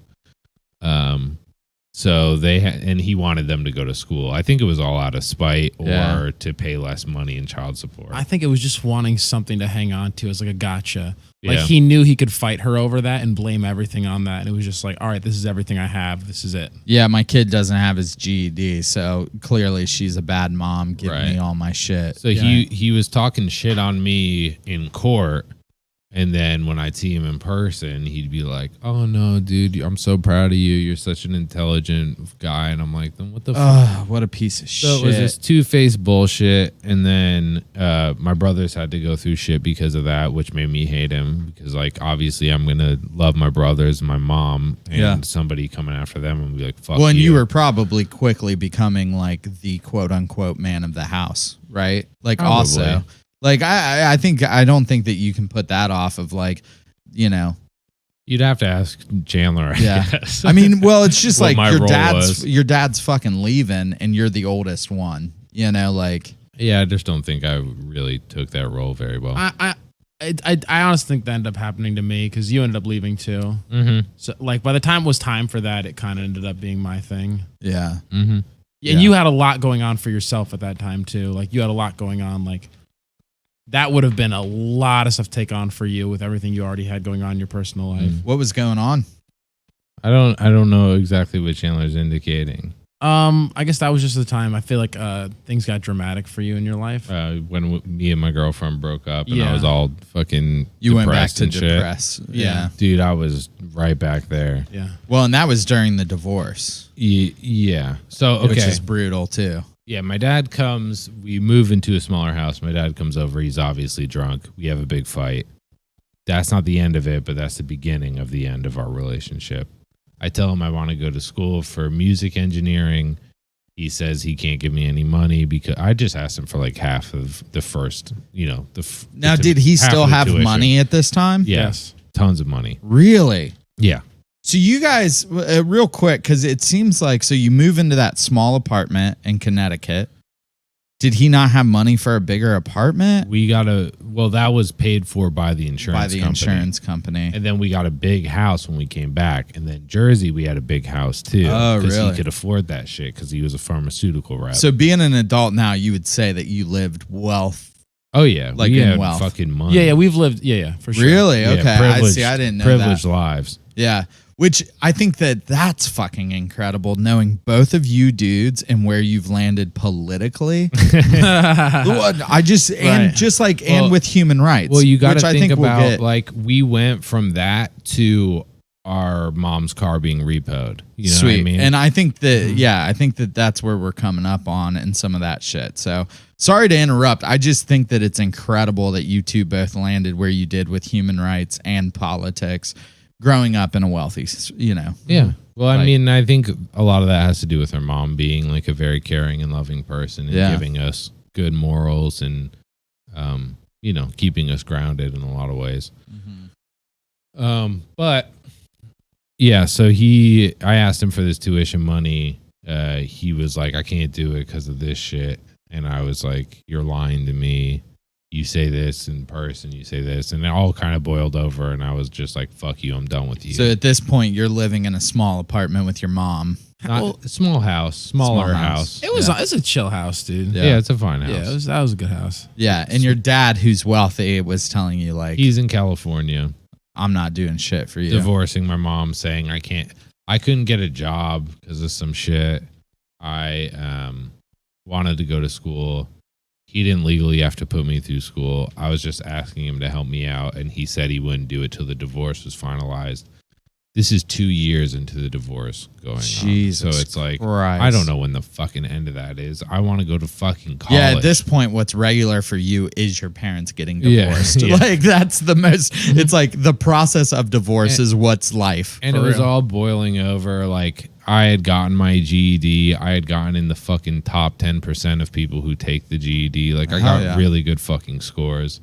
So and he wanted them to go to school. I think it was all out of spite or Yeah. to pay less money in child support. I think it was just wanting something to hang on to as like a gotcha. Yeah. Like he knew he could fight her over that and blame everything on that. And it was just like, all right, this is everything I have. This is it. Yeah, my kid doesn't have his GED, so clearly she's a bad mom giving Right. me all my shit. So he was talking shit on me in court, and then when I'd see him in person, he'd be like, "Oh no, dude, I'm so proud of you. You're such an intelligent guy." And I'm like, "Then what the fuck?" Ugh, what a piece of So shit. it was this two-faced bullshit, and then my brothers had to go through shit because of that, which made me hate him because, like, obviously I'm gonna love my brothers and my mom, and Yeah. somebody coming after them and be like, "Fuck well, and you." you were probably quickly becoming like the quote unquote man of the house, right? Like Probably. also, like I don't think that you can put that off of like, You'd have to ask Chandler. I Yeah. guess. I mean, well, it's just What like my your role dad's was. your dad's fucking leaving, and you're the oldest one. Like Yeah, I just don't think I really took that role very well. I honestly think that ended up happening to me because you ended up leaving too. Mm-hmm. So like by the time it was time for that, it kind of ended up being my thing. Yeah. Mm-hmm. And you had a lot going on for yourself at that time too. Like you had a lot going on. Like that would have been a lot of stuff to take on for you with everything you already had going on in your personal life. What was going on? I don't know exactly what Chandler's indicating. I guess that was just the time. I feel like things got dramatic for you in your life. When me and my girlfriend broke up, and Yeah. I was all fucking You went back depressed to and shit. depress. Yeah. Dude, I was right back there. Yeah. Well, and that was during the divorce, Yeah. So okay. which is brutal too. Yeah, my dad comes. We move into a smaller house. My dad comes over. He's obviously drunk. We have a big fight. That's not the end of it, but that's the beginning of the end of our relationship. I tell him I want to go to school for music engineering. He says he can't give me any money because I just asked him for like half of the first, Now, did he still have money at this time? Yeah, Yes. tons of money. Really? Yeah. So you guys, real quick, because it seems like, so you move into that small apartment in Connecticut. Did he not have money for a bigger apartment? That was paid for by the insurance company. And then we got a big house when we came back. And then Jersey, we had a big house too. Oh, Because really? he could afford that shit because he was a pharmaceutical rep. So being an adult now, you would say that you lived wealth. oh, yeah. like we in had wealth. fucking money. Yeah, we've lived. Yeah, for sure. Really? Yeah, Okay. I didn't know that. privileged lives. Yeah. Which I think that's fucking incredible, knowing both of you dudes and where you've landed politically. I just, and Right. just like, Well- and with human rights. Well, you got which to I think we'll about get. like we went from that to our mom's car being repoed. You know Sweet. what I mean? And I think I think that's where we're coming up on and some of that shit. So sorry to interrupt. I just think that it's incredible that you two both landed where you did with human rights and politics growing up in a wealthy, yeah. Well, I Like- mean, I think a lot of that has to do with her mom being like a very caring and loving person and Yeah. giving us good morals and, keeping us grounded in a lot of ways. But yeah, so I asked him for this tuition money. He was like, I can't do it because of this shit. And I was like, you're lying to me. You say this in person, you say this. And it all kind of boiled over. And I was just like, fuck you, I'm done with you. So at this point, you're living in a small apartment with your mom. Not a small house, smaller Small house. It was. Yeah. It's a chill house, dude. Yeah. Yeah, it's a fine house. Yeah, that was a good house. Yeah. And your dad, who's wealthy, was telling you, like, He's in California, I'm not doing shit for you. divorcing my mom, saying I couldn't get a job because of some shit. I wanted to go to school. He didn't legally have to put me through school. I was just asking him to help me out, and he said he wouldn't do it till the divorce was finalized. This is 2 years into the divorce going Jesus on. So it's like, Christ. I don't know when the fucking end of that is. I want to go to fucking college. Yeah, at this point, what's regular for you is your parents getting Yeah, divorced. yeah. Like, that's the most, it's like the process of divorce is what's life. And for it was real. all boiling over. Like, I had gotten my GED. I had gotten in the fucking top 10% of people who take the GED. Like, I Hell got yeah. really good fucking scores.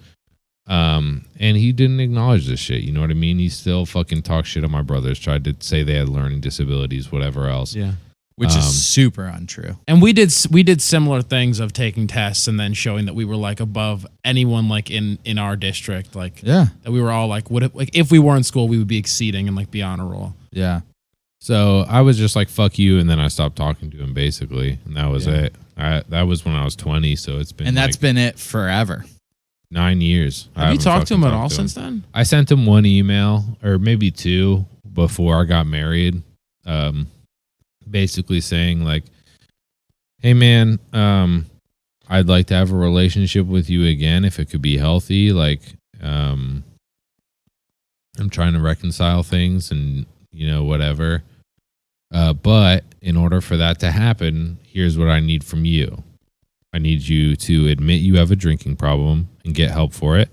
And he didn't acknowledge this shit. You know what I mean? He still fucking talked shit on my brothers, tried to say they had learning disabilities, whatever else. Yeah. which is super untrue. And we did similar things of taking tests and then showing that we were like above anyone like in our district, like Yeah. that we were all like if we were in school we would be exceeding and like be honor roll. Yeah. So I was just like, fuck you. And then I stopped talking to him basically. And that was Yeah. it. That was when I was 20. So it's been And that's like been it forever. 9 years. I Have you haven't talked to fucking him at talked all to him. since then? I sent him one email or maybe two before I got married. Basically saying like, hey man, I'd like to have a relationship with you again if it could be healthy. Like, I'm trying to reconcile things and, you know, whatever. But in order for that to happen, here's what I need from you. I need you to admit you have a drinking problem and get help for it.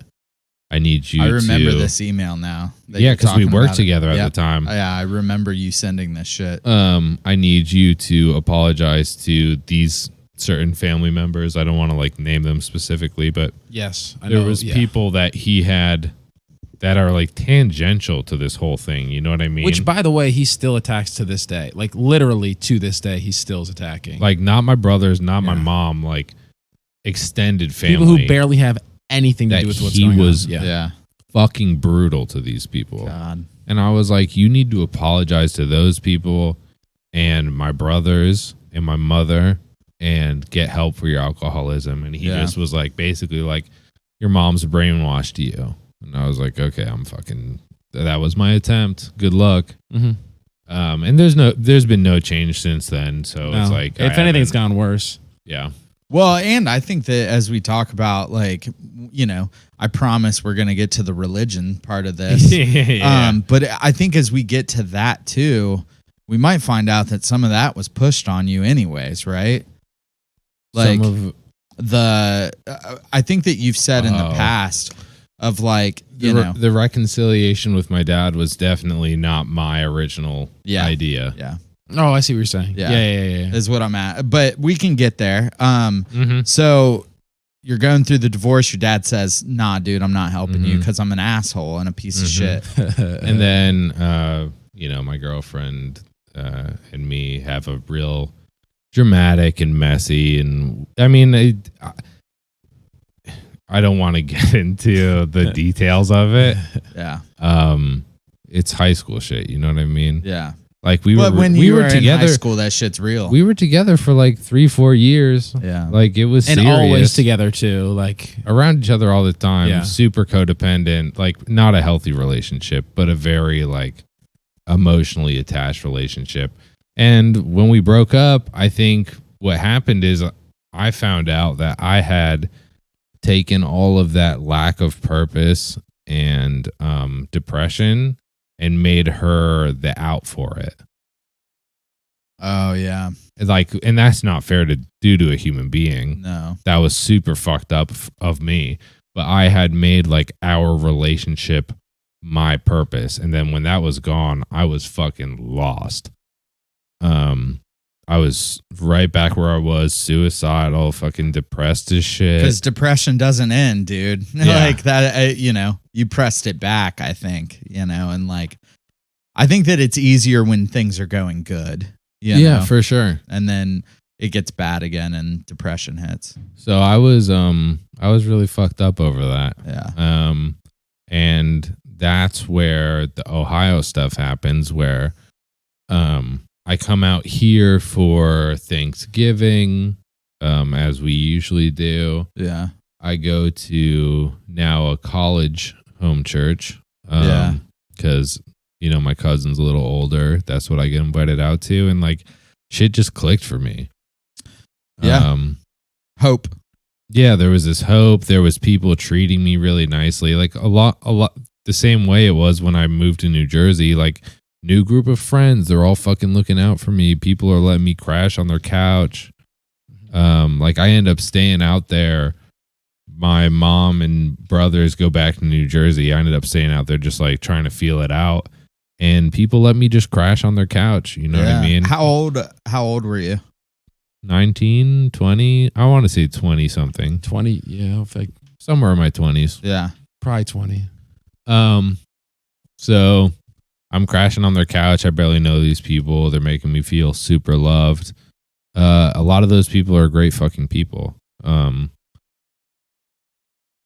I need you I remember to, this email now. that Yeah, you're because we talking worked about it. together at Yep. the time. Yeah, I remember you sending this shit. I need you to apologize to these certain family members. I don't want to like name them specifically, but Yes, I there know, was yeah. people that he had that are like tangential to this whole thing. You know what I mean? Which, by the way, he still attacks to this day. Like literally to this day, he still is attacking. like not my brothers, not my Yeah. mom, like extended family. people who barely have anything to that do with what's he going was on. Yeah. Yeah. fucking brutal to these people. God. And I was like, you need to apologize to those people and my brothers and my mother and get help for your alcoholism. And he Yeah. just was like, basically like, your mom's brainwashed you. And I was like, okay, that was my attempt. Good luck. Mm-hmm. And there's been no change since then. So it's like, if anything, it's gone worse. yeah. Well, and I think that as we talk about, like, you know, I promise we're going to get to the religion part of this. Yeah. But I think as we get to that too, we might find out that some of that was pushed on you anyways, right? Like I think that you've said in the past of like, you know, the reconciliation with my dad was definitely not my original idea. Yeah. Oh, I see what you're saying. Yeah. Yeah. Is what I'm at. But we can get there. Mm-hmm. So you're going through the divorce. Your dad says, nah, dude, I'm not helping you because I'm an asshole and a piece of shit. And then, you know, my girlfriend and me have a real dramatic and messy. And I mean, I don't want to get into the details of it. Yeah. It's high school shit. You know what I mean? Yeah. Like But when you were together in high school, that shit's real. We were together for like 3-4 years. Yeah. Like it was And serious. always together too. Like Around each other all the time. Yeah. Super codependent. Like not a healthy relationship, but a very like emotionally attached relationship. And when we broke up, I think what happened is I found out that I had taken all of that lack of purpose and depression and made her the out for it. Oh, yeah. Like, and that's not fair to do to a human being. No. That was super fucked up of me. But I had made like our relationship my purpose. And then when that was gone, I was fucking lost. I was right back where I was, suicidal, fucking depressed as shit. Because depression doesn't end, dude. Yeah. Like that, you know, you pressed it back, I think, you know, and like, I think that it's easier when things are going good. You know? For sure. And then it gets bad again and depression hits. So I was really fucked up over that. Yeah. And that's where the Ohio stuff happens, where I come out here for Thanksgiving, as we usually do. Yeah. I go to now a college home church. Yeah. Because, you know, my cousin's a little older. That's what I get invited out to. And like shit just clicked for me. Yeah. Hope. Yeah, there was this hope. There was people treating me really nicely. Like a lot the same way it was when I moved to New Jersey. Like new group of friends, they're all fucking looking out for me. People are letting me crash on their couch. Like I end up staying out there. My mom and brothers go back to New Jersey. I ended up staying out there just like trying to feel it out. And people let me just crash on their couch. You know what I mean? How old were you? 19, 20. I want to say 20 something. 20. Yeah. Like Somewhere in my 20s. Yeah. probably 20. So I'm crashing on their couch. I barely know these people. They're making me feel super loved. A lot of those people are great fucking people.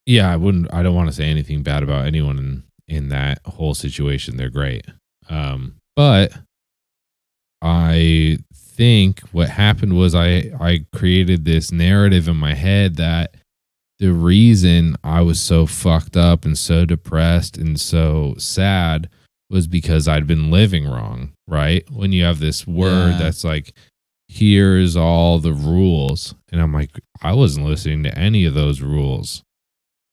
Yeah, I don't want to say anything bad about anyone in that whole situation. They're great. But I think what happened was I created this narrative in my head that the reason I was so fucked up and so depressed and so sad was because I'd been living wrong, right? When you have this word that's like, here's all the rules. And I'm like, I wasn't listening to any of those rules.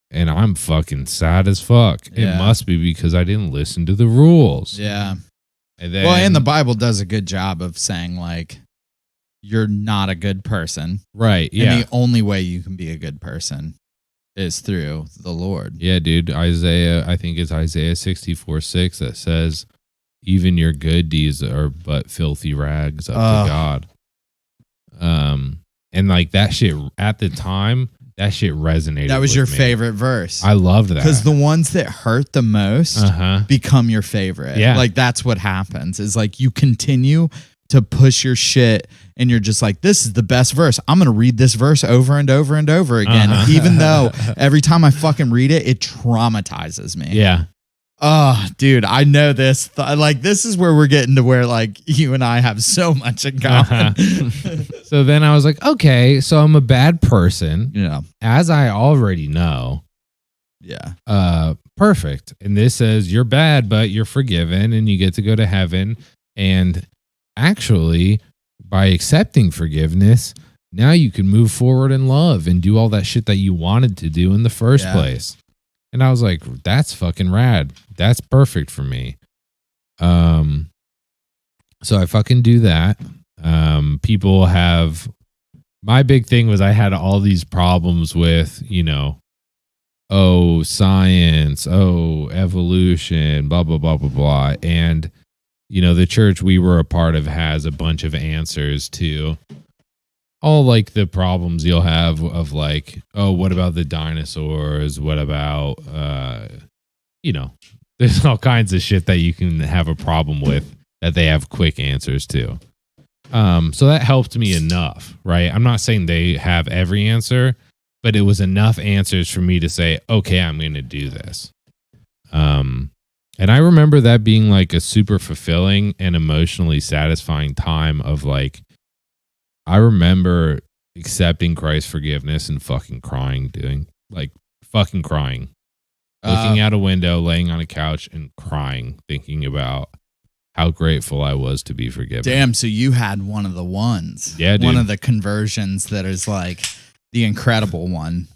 And I'm fucking sad as fuck. Yeah. It must be because I didn't listen to the rules. Yeah. And then, Well, and the Bible does a good job of saying like, you're not a good person. right. Yeah. And the only way you can be a good person is through the Lord. Yeah, dude. I think it's Isaiah 64:6 that says, even your good deeds are but filthy rags up to God. And like that shit at the time, that shit resonated. That was with your me. favorite verse. I loved that. Because the ones that hurt the most Uh-huh. become your favorite. Yeah. Like that's what happens is like you continue to push your shit, and you're just like, this is the best verse. I'm going to read this verse over and over and over again, even though every time I fucking read it, it traumatizes me. Yeah. Oh, dude, I know this. Like, this is where we're getting to where, like, you and I have so much in common. So then I was like, okay, so I'm a bad person, Yeah. as I already know. Yeah. Perfect. And this says you're bad, but you're forgiven and you get to go to heaven. And actually, by accepting forgiveness, now you can move forward in love and do all that shit that you wanted to do in the first place. And I was like, that's fucking rad. That's perfect for me. So I fucking do that. People have, my big thing was I had all these problems with, science, evolution, blah, blah, blah, blah, blah. And, the church we were a part of has a bunch of answers to all like the problems you'll have of like, what about the dinosaurs? What about, there's all kinds of shit that you can have a problem with that they have quick answers to. So that helped me enough, right? I'm not saying they have every answer, but it was enough answers for me to say, okay, I'm going to do this. And I remember that being like a super fulfilling and emotionally satisfying time of like, I remember accepting Christ's forgiveness and fucking crying, looking out a window, laying on a couch and crying, thinking about how grateful I was to be forgiven. Damn, so you had one of the ones. Yeah, dude. One of the conversions that is like the incredible one.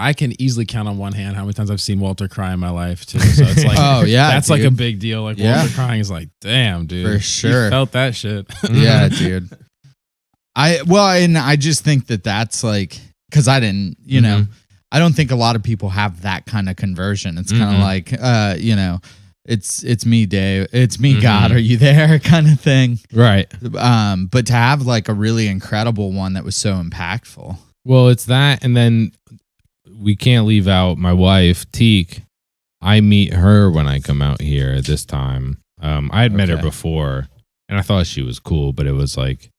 I can easily count on one hand how many times I've seen Walter cry in my life too. So it's like, oh yeah, that's dude. like a big deal. Like Walter crying is like, damn, dude, for sure. You felt that shit. Yeah, dude. I just think that's like, because I didn't, I don't think a lot of people have that kind of conversion. It's kind of like, it's me, Dave. It's me, God. Are you there? Kind of thing. Right. But to have like a really incredible one that was so impactful. Well, it's that. And then we can't leave out my wife, Teak. I meet her when I come out here this time. I had met her before and I thought she was cool, but it was like,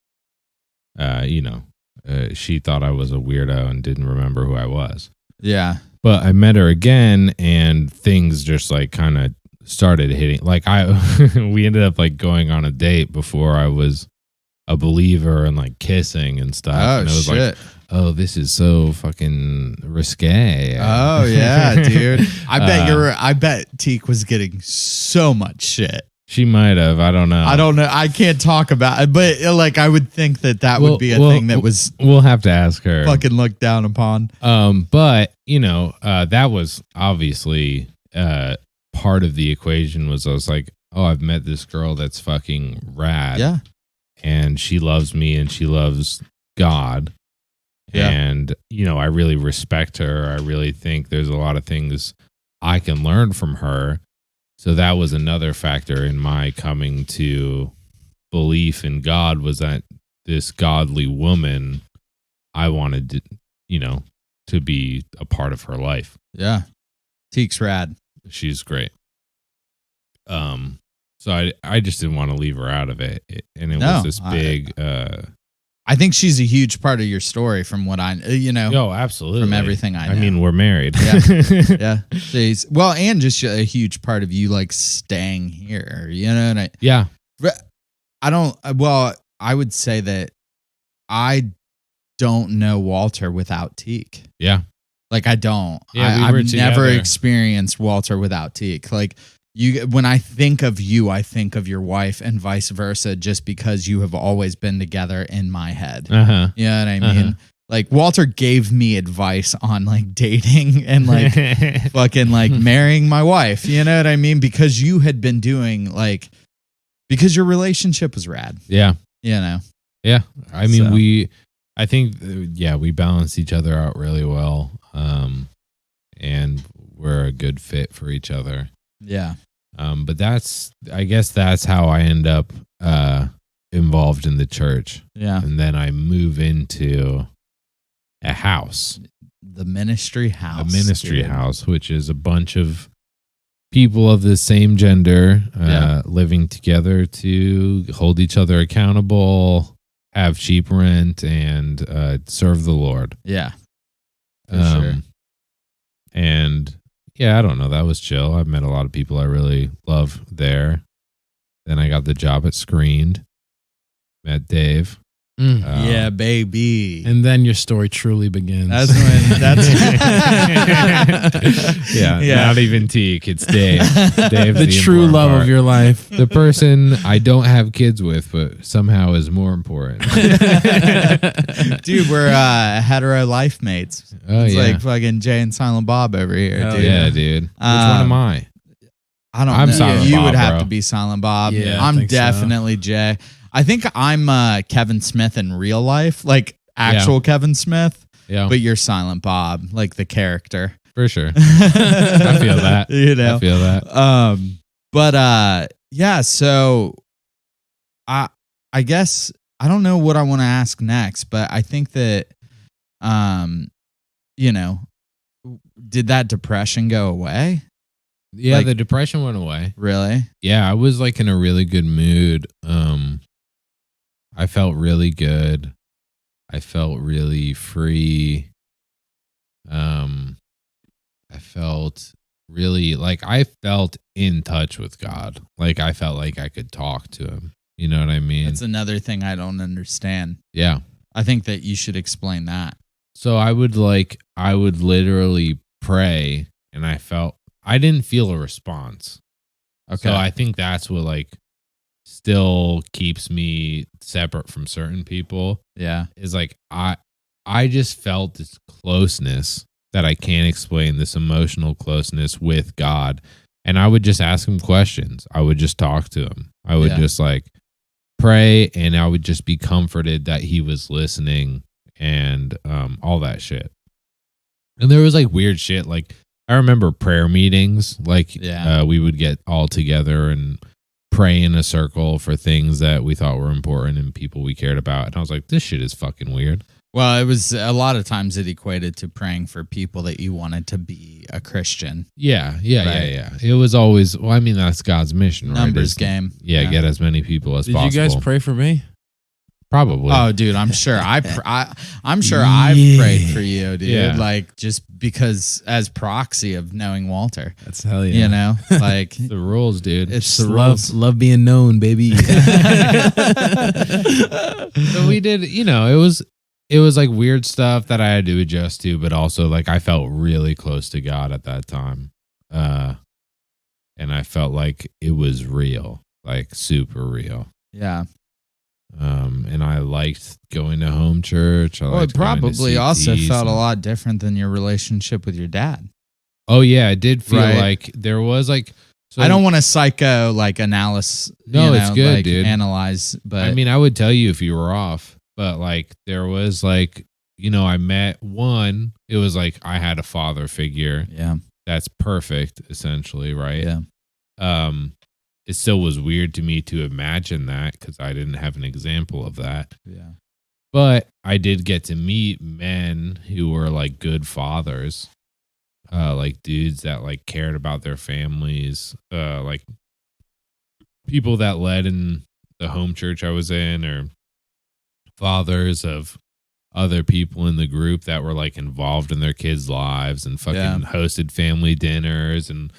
she thought I was a weirdo and didn't remember who I was. Yeah. But I met her again and things just like kind of started hitting. Like we ended up like going on a date before I was a believer and like kissing and stuff. Oh, and it was shit. Like, this is so fucking risque. Oh yeah, dude. I bet Teak was getting so much shit. She might have. I don't know. I can't talk about it, but like I would think that would be a thing that was. We'll have to ask her. Fucking looked down upon. But that was obviously part of the equation. Was I was like, I've met this girl that's fucking rad. Yeah. And she loves me and she loves God. Yeah. And I really respect her. I really think there's a lot of things I can learn from her. So that was another factor in my coming to belief in God, was that this godly woman, I wanted to, to be a part of her life. Yeah. Teak's rad. She's great. So I just didn't want to leave her out of it. And it was this big, I think she's a huge part of your story from what I, Oh, absolutely. From everything I know. I mean, we're married. Yeah. Yeah. Jeez. Well, and just a huge part of you like staying here, and yeah. I would say that I don't know Walter without Teak. Yeah. Like I don't. Yeah, I've never experienced Walter without Teak. Like when I think of you, I think of your wife and vice versa, just because you have always been together in my head. Uh-huh. You know what I mean? Like Walter gave me advice on like dating and like fucking like marrying my wife. You know what I mean? Because you had been doing because your relationship was rad. Yeah. Yeah. I mean, we balance each other out really well. And we're a good fit for each other. Yeah. But I guess that's how I end up involved in the church. Yeah. And then I move into a house. The ministry house. A ministry house, which is a bunch of people of the same gender Yeah. living together to hold each other accountable, have cheap rent, and serve the Lord. Yeah. For sure. And yeah, I don't know. That was chill. I've met a lot of people I really love there. Then I got the job at Screened. Met Dave. Mm. Yeah, baby. And then your story truly begins. That's when Yeah, Yeah. not even Teak. It's Dave. Dave's the true important love part. of your life. The person I don't have kids with, but somehow is more important. dude, we're hetero life mates. Oh, It's yeah. like fucking Jay and Silent Bob over here, Hell dude. Yeah, dude. Which one am I? I don't I'm know. Silent you Bob, would have bro. to be Silent Bob. Yeah, I I'm think so. definitely Jay. I think I'm Kevin Smith in real life, like actual Kevin Smith, Yeah, but you're Silent Bob, like the character. for sure. I feel that. You know. I feel that. But yeah, so I guess I don't know what I want to ask next, but I think that you know, did that depression go away? Yeah, Like- the depression went away. Really? Yeah, I was like in a really good mood. I felt really good. I felt really free. I felt really like I felt in touch with God. Like I felt like I could talk to him. You know what I mean? That's another thing I don't understand. Yeah. I think that you should explain that. So I would literally pray and I didn't feel a response. Okay. So I think that's what like still keeps me separate from certain people yeah. is like I just felt this closeness that I can't explain, this emotional closeness with God. And I would just ask him questions. I would just talk to him. I would Yeah. just like pray and I would just be comforted that he was listening and all that shit. And there was like weird shit. Like I remember prayer meetings. Like Yeah. we would get all together and pray in a circle for things that we thought were important and people we cared about. And I was like, this shit is fucking weird. Well, it was a lot of times it equated to praying for people that you wanted to be a Christian. Yeah. Right. It was always, well, I mean, that's God's mission, right? Numbers Is- game. Yeah, get as many people as Did possible. you guys pray for me? Probably. Oh, dude, I'm sure I'm sure I've prayed for you, dude. Yeah. Like just because as proxy of knowing Walter, That's hell yeah. you know, like the rules, dude. it's Just the rules. love being known, baby. So we did, it was like weird stuff that I had to adjust to, but also like I felt really close to God at that time. And I felt like it was real, like super real. Yeah. And I liked going to home church. Well, it probably also felt a lot different than your relationship with your dad. Oh yeah, I did feel Right. like there was like. So, I don't want to psycho like analysis. No, it's good, like, dude. Analyze, but I mean, I would tell you if you were off, but like there was like, I met one. It was like I had a father figure yeah, that's perfect, essentially, right? yeah, It still was weird to me to imagine that because I didn't have an example of that. yeah, But I did get to meet men who were like good fathers, like dudes that like cared about their families, like people that led in the home church I was in, or fathers of other people in the group that were like involved in their kids' lives and fucking Yeah. hosted family dinners and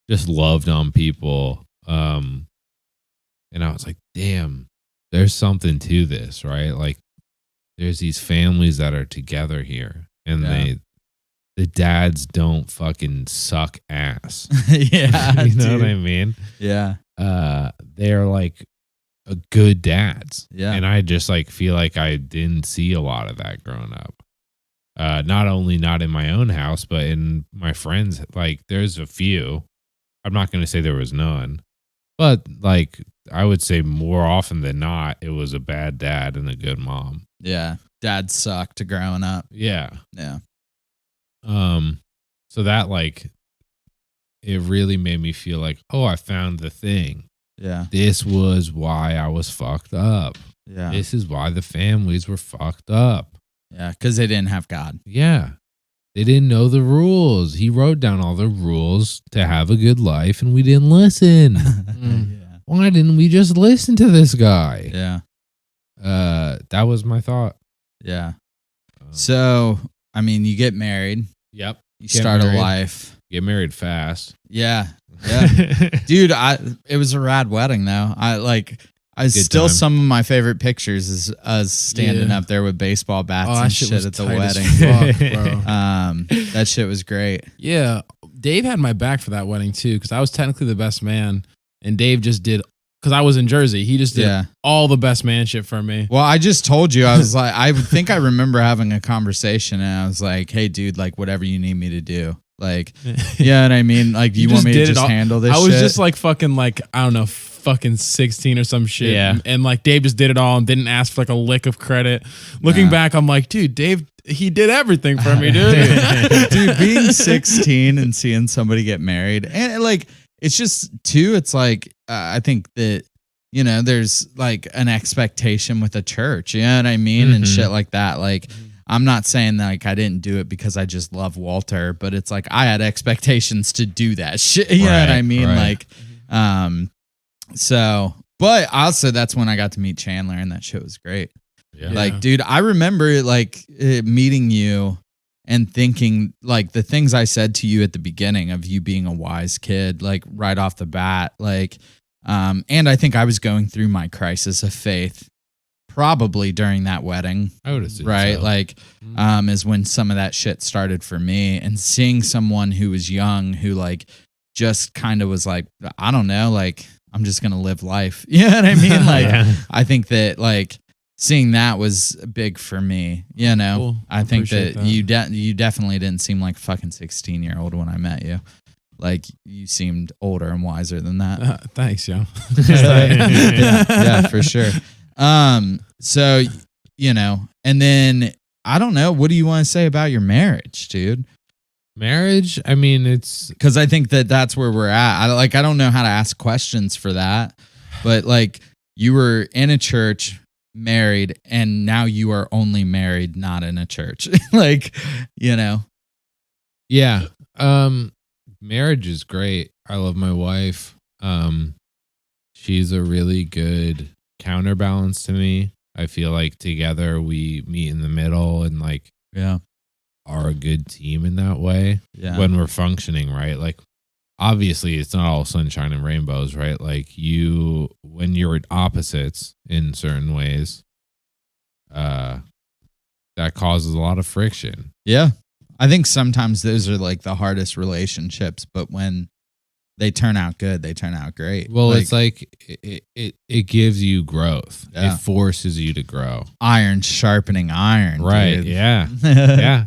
just loved on people. And I was like, damn, there's something to this, right? Like there's these families that are together here and Yeah. the dads don't fucking suck ass. yeah. You know what I dude. mean? Yeah, They're like a good dads. Yeah. And I just like feel like I didn't see a lot of that growing up. Not only not in my own house, but in my friends. Like there's a few. I'm not going to say there was none, but like I would say more often than not, it was a bad dad and a good mom. yeah. Dad sucked growing up. Yeah. Yeah, So that like, it really made me feel like, oh, I found the thing. yeah, This was why I was fucked up. yeah, This is why the families were fucked up. yeah. Because they didn't have God. Yeah. They didn't know the rules. He wrote down all the rules to have a good life, and we didn't listen. Yeah. Why didn't we just listen to this guy? Yeah. That was my thought. Yeah. So, I mean, you get married, Yep. you Get start married. a life. Get married fast. Yeah. Yeah. Dude, it was a rad wedding though. Still time. some of my favorite pictures is us standing Yeah. up there with baseball bats Oh, that and shit shit was at the tight as wedding. fuck, bro. That shit was great. Yeah, Dave had my back for that wedding too, because I was technically the best man, and Dave just did, because I was in Jersey. He just did Yeah. all the best man shit for me. Well, I just told you, I was like, I think I remember having a conversation and I was like, hey dude, like whatever you need me to do. Like, you know what I mean? Like, You you want just me to did it just all- handle this I was shit? just like fucking like, I don't know, fucking 16 or some shit. Yeah. And like Dave just did it all and didn't ask for like a lick of credit. Looking Nah. back, I'm like, dude, Dave, he did everything for me, dude. Dude, being 16 and seeing somebody get married, and like, it's just too, it's like, I think that, you know, there's like an expectation with a church, you know what I mean? And Mhm. shit like that. Like, I'm not saying that like I didn't do it because I just love Walter, but it's like I had expectations to do that shit. You know what I Right, mean? right. Like, so, but also that's when I got to meet Chandler and that shit was great. Yeah. Like, dude, I remember like meeting you and thinking like the things I said to you at the beginning of you being a wise kid, like right off the bat, like, and I think I was going through my crisis of faith probably during that wedding, I would assume right? so. Like, is when some of that shit started for me, and seeing someone who was young who like just kind of was like, I don't know, like I'm just gonna live life. You know what I mean? Like, Yeah. I think that like seeing that was big for me. You know, Cool. I think Appreciate that, that. you definitely didn't seem like a fucking 16-year-old when I met you. Like you seemed older and wiser than that. Thanks, yo. Yeah, for sure. So, you know, and then I don't know, what do you want to say about your marriage, dude? Marriage, I mean, it's Because I think that that's where we're at. I don't know how to ask questions for that, but like you were in a church, married, and now you are only married, not in a church. Like, you know, yeah. Marriage is great. I love my wife. She's a really good counterbalance to me. I feel like together we meet in the middle and like yeah, are a good team in that way yeah, when we're functioning, right? Like obviously it's not all sunshine and rainbows, right? Like when you're at opposites in certain ways, that causes a lot of friction. yeah. I think sometimes those are like the hardest relationships, but when they turn out good, they turn out great. Well, it's like it gives you growth. Yeah. It forces you to grow. iron sharpening iron, Right. dude. Yeah. Yeah.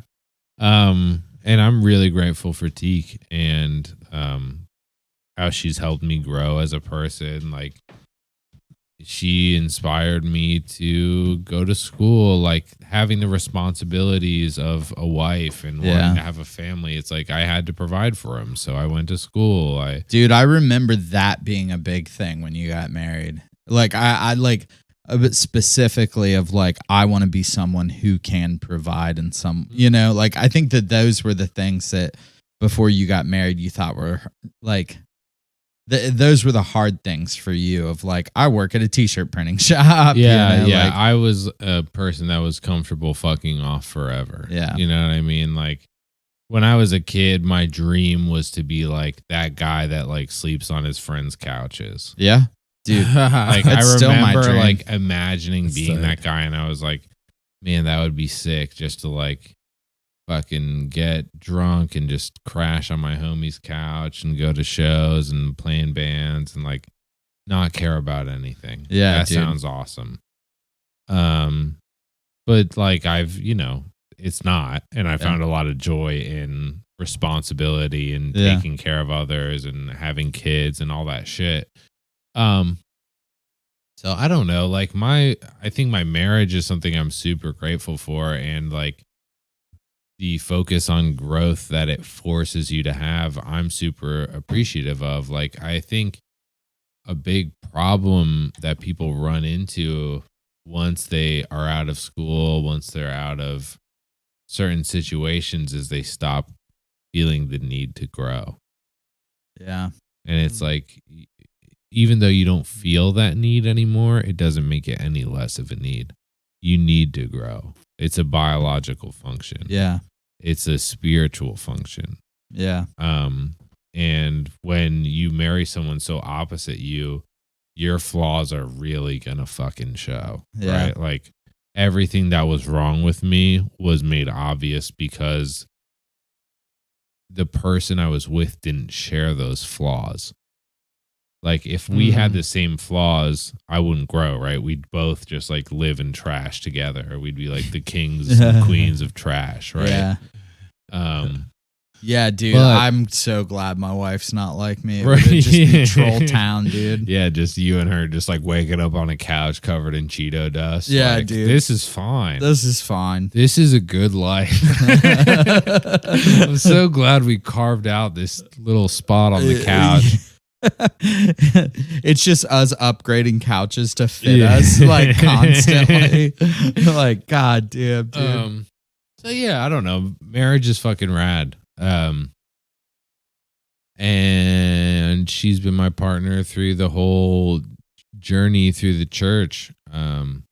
And I'm really grateful for Teak and how she's helped me grow as a person. Like she inspired me to go to school, like having the responsibilities of a wife and Yeah. wanting to have a family. It's like I had to provide for him. So I went to school. Dude, I remember that being a big thing when you got married. Like I like a bit specifically of like I want to be someone who can provide in some, you know, like I think that those were the things that before you got married you thought were like those were the hard things for you of like I work at a t-shirt printing shop. Yeah, you know, yeah. like, I was a person that was comfortable fucking off forever. Yeah. You know what I mean? Like when I was a kid, my dream was to be like that guy that like sleeps on his friends' couches. yeah, dude. Like That's I still my remember dream. like imagining That's being sick. that guy and I was like, man, that would be sick just to like fucking get drunk and just crash on my homie's couch and go to shows and playing bands and like not care about anything. Yeah, that dude. sounds awesome. But like I've, it's not, and I found a lot of joy in responsibility and Yeah. taking care of others and having kids and all that shit. So I don't know, like I think my marriage is something I'm super grateful for, and like the focus on growth that it forces you to have, I'm super appreciative of. Like, I think a big problem that people run into once they are out of school, once they're out of certain situations is they stop feeling the need to grow. Yeah. And it's like, even though you don't feel that need anymore, it doesn't make it any less of a need. You need to grow. It's a biological function. Yeah. It's a spiritual function. Yeah. And when you marry someone so opposite you, your flaws are really gonna fucking show. Yeah. Right? Like everything that was wrong with me was made obvious because the person I was with didn't share those flaws. Like if we had the same flaws, I wouldn't grow, right? We'd both just like live in trash together. We'd be like the kings and queens of trash, right? Yeah. Yeah, dude. But- I'm so glad my wife's not like me. It Right. would just be troll town, dude. Yeah, just you and her just like waking up on a couch covered in Cheeto dust. Yeah, Like, dude. This is fine. This is fine. This is a good life. I'm so glad we carved out this little spot on the couch. It's just us upgrading couches to fit Yeah. us like constantly. Like, god damn, dude. So yeah, I don't know. Marriage is fucking rad. And she's been my partner through the whole journey through the church,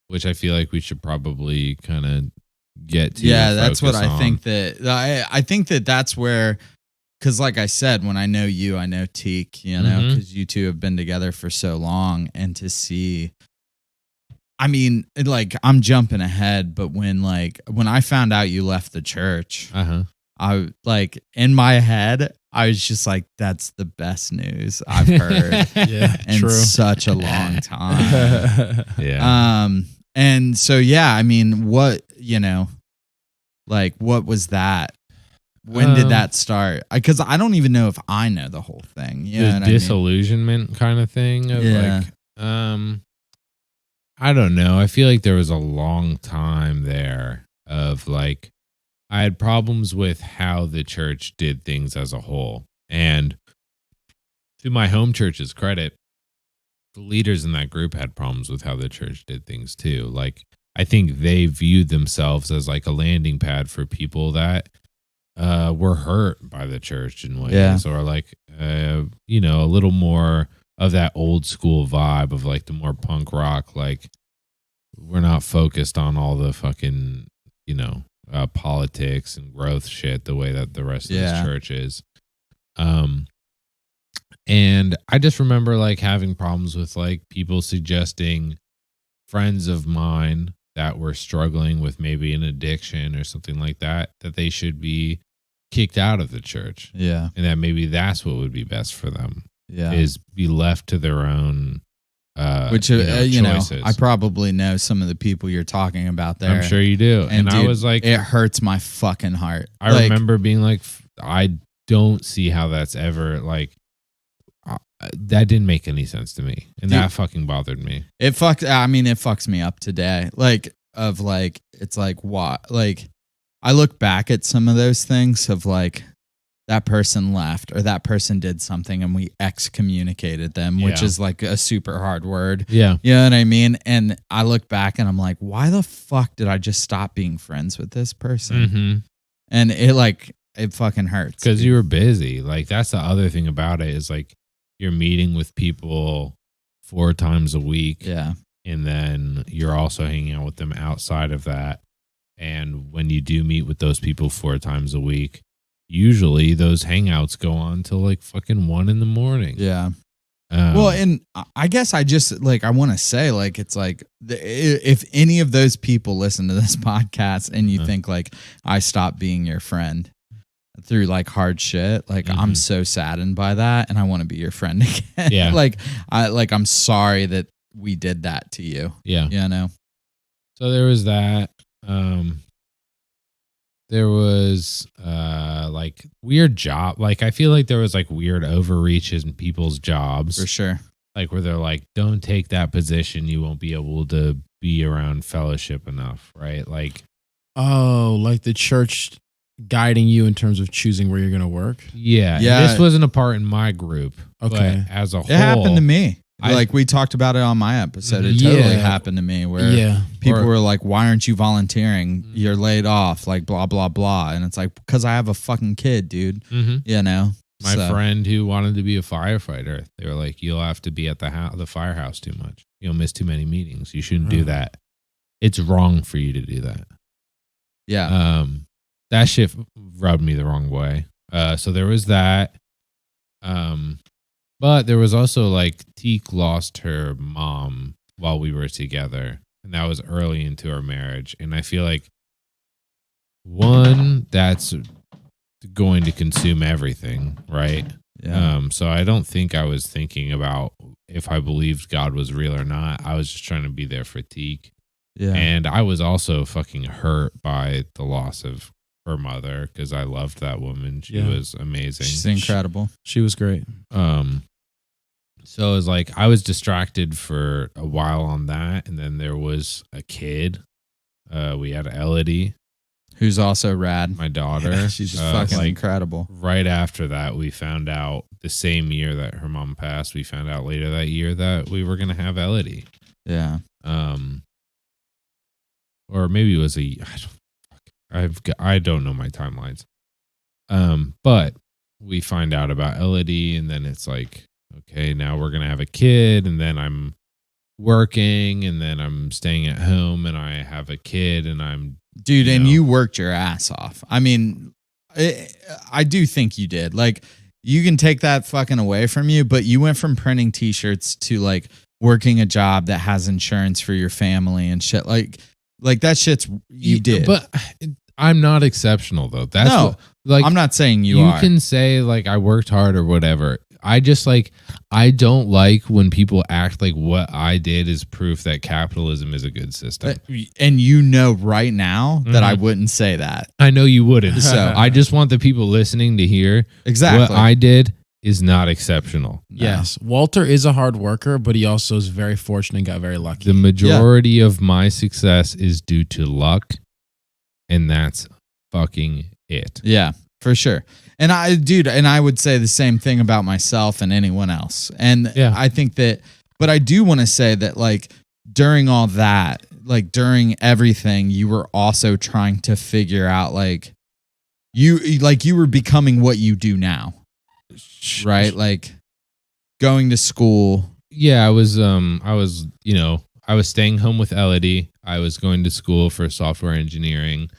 which I feel like we should probably kind of get to. Yeah, and that's what focus I on. think that I think that that's where, because like I said, when I know you, I know Teak, you know, Mhm. because you two have been together for so long, and to see, I mean, like I'm jumping ahead, but when I found out you left the church, I like in my head, I was just like, that's the best news I've heard Yeah, in true. such a long time. Yeah. And so yeah, I mean, what, you know, like what was that? When did that start? Because I don't even know if I know the whole thing. You know The what I mean? disillusionment kind of thing of Yeah. I don't know. I feel like there was a long time there of like I had problems with how the church did things as a whole. And to my home church's credit, the leaders in that group had problems with how the church did things too. Like I think they viewed themselves as like a landing pad for people that were hurt by the church in ways, Yeah. or like you know, a little more of that old school vibe of like the more punk rock, like we're not focused on all the fucking, you know, politics and growth shit the way that the rest of Yeah. this church is. And I just remember like having problems with like people suggesting friends of mine that were struggling with maybe an addiction or something like that, that they should be kicked out of the church, Yeah. and that maybe that's what would be best for them, Yeah. is be left to their own Which, choices. I probably know some of the people you're talking about there. I'm sure you do. And I dude, was like, it hurts my fucking heart. I Like, remember being like, I don't see how that's ever like, that didn't make any sense to me. And Dude. that fucking bothered me. it fucks me up today. Like, of like, it's like, what? Like, I look back at some of those things of like, that person left or that person did something and we excommunicated them, which Yeah. is like a super hard word. Yeah. You know what I mean? And I look back and I'm like, why the fuck did I just stop being friends with this person? Mm-hmm. And it fucking hurts. Because you were busy. Like, that's the other thing about it is like, you're meeting with people 4 times a week. Yeah. And then you're also hanging out with them outside of that. And when you do meet with those people 4 times a week, usually those hangouts go on till like fucking 1 a.m. Yeah. Well, and I guess I just like, I want to say like, it's like if any of those people listen to this podcast and you think like I stopped being your friend through like hard shit, like I'm so saddened by that and I want to be your friend again. Yeah. I'm sorry that we did that to you. yeah. You know? So there was that. There was like weird job. Like I feel like there was like weird overreaches in people's jobs. For sure. Like where they're like, don't take that position. You won't be able to be around fellowship enough. Right. Like, Oh, like the church guiding you in terms of choosing where you're going to work? yeah. Yeah. This wasn't a part in my group. Okay. But as a whole, It happened to me. Like we talked about it on my episode. It totally happened to me where people were like, why aren't you volunteering? You're laid off, like blah, blah, blah. And it's like, because I have a fucking kid, dude. You know? My friend who wanted to be a firefighter, they were like, you'll have to be at the firehouse too much. You'll miss too many meetings. You shouldn't do that. It's wrong for you to do that. Yeah. That shit rubbed me the wrong way. So there was that. But there was also like Teak lost her mom while we were together, and that was early into our marriage. And I feel like that's going to consume everything, right? Yeah. So I don't think I was thinking about if I believed God was real or not. I was just trying to be there for Teak. Yeah. And I was also fucking hurt by the loss of her mother because I loved that woman. She was amazing. She's incredible. She was great. So it was like I was distracted for a while on that, and then there was a kid. We had Elodie, who's also rad. My daughter. She's just fucking incredible. Right after that, we found out the same year that her mom passed. We found out later that year that we were gonna have Elodie. Yeah. Or maybe it was I don't know my timelines. But we find out about Elodie, and then it's like, okay, now we're gonna have a kid, and then I'm working, and then I'm staying at home, and I have a kid, and I'm and you worked your ass off. I mean, I do think you did. Like, you can take that fucking away from you, but you went from printing t-shirts to like working a job that has insurance for your family and shit. Like that shit's you did. But I'm not exceptional though. That's no. Like, I'm not saying you are. You can say like I worked hard or whatever. I just like I don't like when people act like what I did is proof that capitalism is a good system. And you know right now that I wouldn't say that. I know you wouldn't. So I just want the people listening to hear exactly what I did is not exceptional. Yes. Walter is a hard worker, but he also is very fortunate and got very lucky. The majority of my success is due to luck, and that's fucking it. Yeah, for sure. And I would say the same thing about myself and anyone else. And I think that, but I do want to say that like during all that, like during everything, you were also trying to figure out like you were becoming what you do now, right? Like going to school. Yeah, I was staying home with Elodie. I was going to school for software engineering.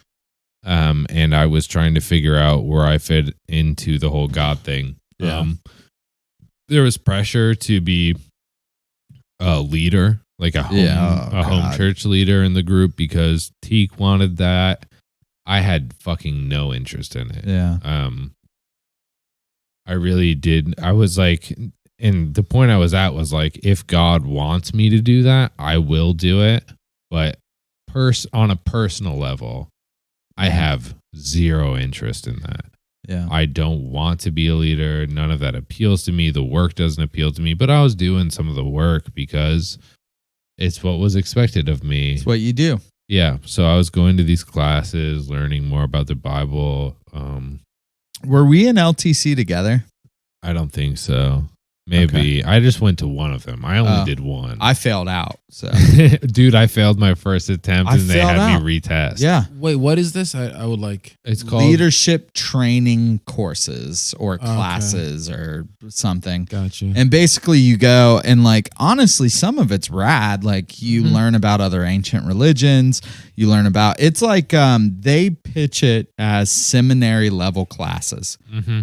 And I was trying to figure out where I fit into the whole God thing. Yeah. There was pressure to be a leader, like a home church leader in the group because Teak wanted that. I had fucking no interest in it. Yeah. I really did. I was like, and the point I was at was like, if God wants me to do that, I will do it. But on a personal level, I have zero interest in that. Yeah. I don't want to be a leader. None of that appeals to me. The work doesn't appeal to me, but I was doing some of the work because it's what was expected of me. It's what you do. Yeah. So I was going to these classes, learning more about the Bible. Were we in LTC together? I don't think so. Maybe. Okay. I just went to one of them. I only did one. I failed out. So, dude, I failed my first attempt and they had me retest. Yeah. Wait, what is this? I would like. It's called leadership training courses or classes or something. Gotcha. And basically, you go and like honestly, some of it's rad. Like you learn about other ancient religions. You learn about it's like they pitch it as seminary level classes. Mm-hmm.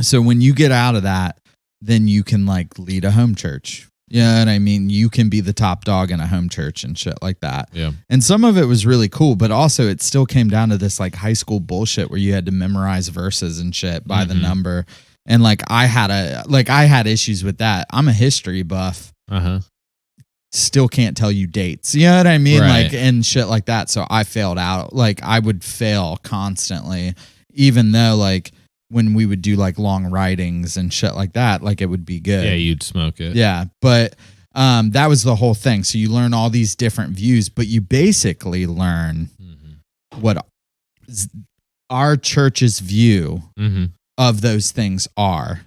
So when you get out of that, then you can like lead a home church. You know what I mean? You can be the top dog in a home church and shit like that. Yeah. And some of it was really cool, but also it still came down to this like high school bullshit where you had to memorize verses and shit by the number. And like I had issues with that. I'm a history buff. Still can't tell you dates. You know what I mean? Right. Like and shit like that. So I failed out. Like I would fail constantly, even though like when we would do like long writings and shit like that, like it would be good. Yeah, you'd smoke it. Yeah, but that was the whole thing. So you learn all these different views, but you basically learn what our church's view of those things are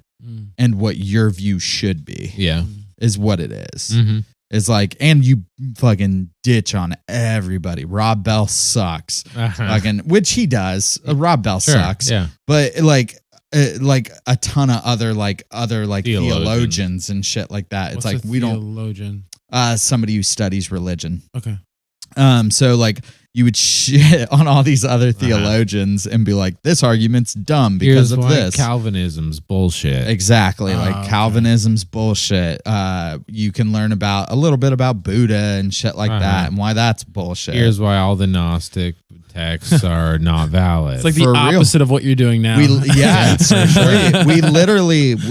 and what your view should be. Yeah. is what it is. Mhm. It's like, and you fucking ditch on everybody. Rob Bell sucks. Fucking, which he does. Rob Bell Sure, sucks. yeah. But like a ton of other theologians and shit like that. It's What's like a we don't theologian? somebody who studies religion. Okay. So like you would shit on all these other theologians and be like, this argument's dumb because Here's of why this. Calvinism's bullshit. Exactly. Like okay. Calvinism's bullshit. You can learn about a little bit about Buddha and shit like that and why that's bullshit. Here's why all the Gnostic texts are not valid. It's like the For real. opposite of what you're doing now.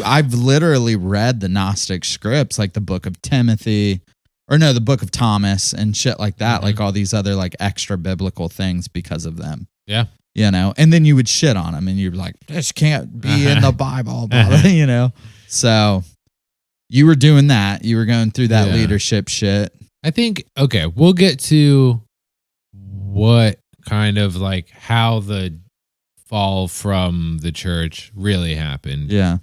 I've literally read the Gnostic scripts, like the book of Timothy, or no, the book of Thomas and shit like that, like all these other like extra biblical things because of them. Yeah. You know, and then you would shit on them and you're like, this can't be in the Bible, blah, blah, you know? So you were doing that. You were going through that leadership shit. I think, okay, we'll get to what kind of like how the fall from the church really happened. Yeah.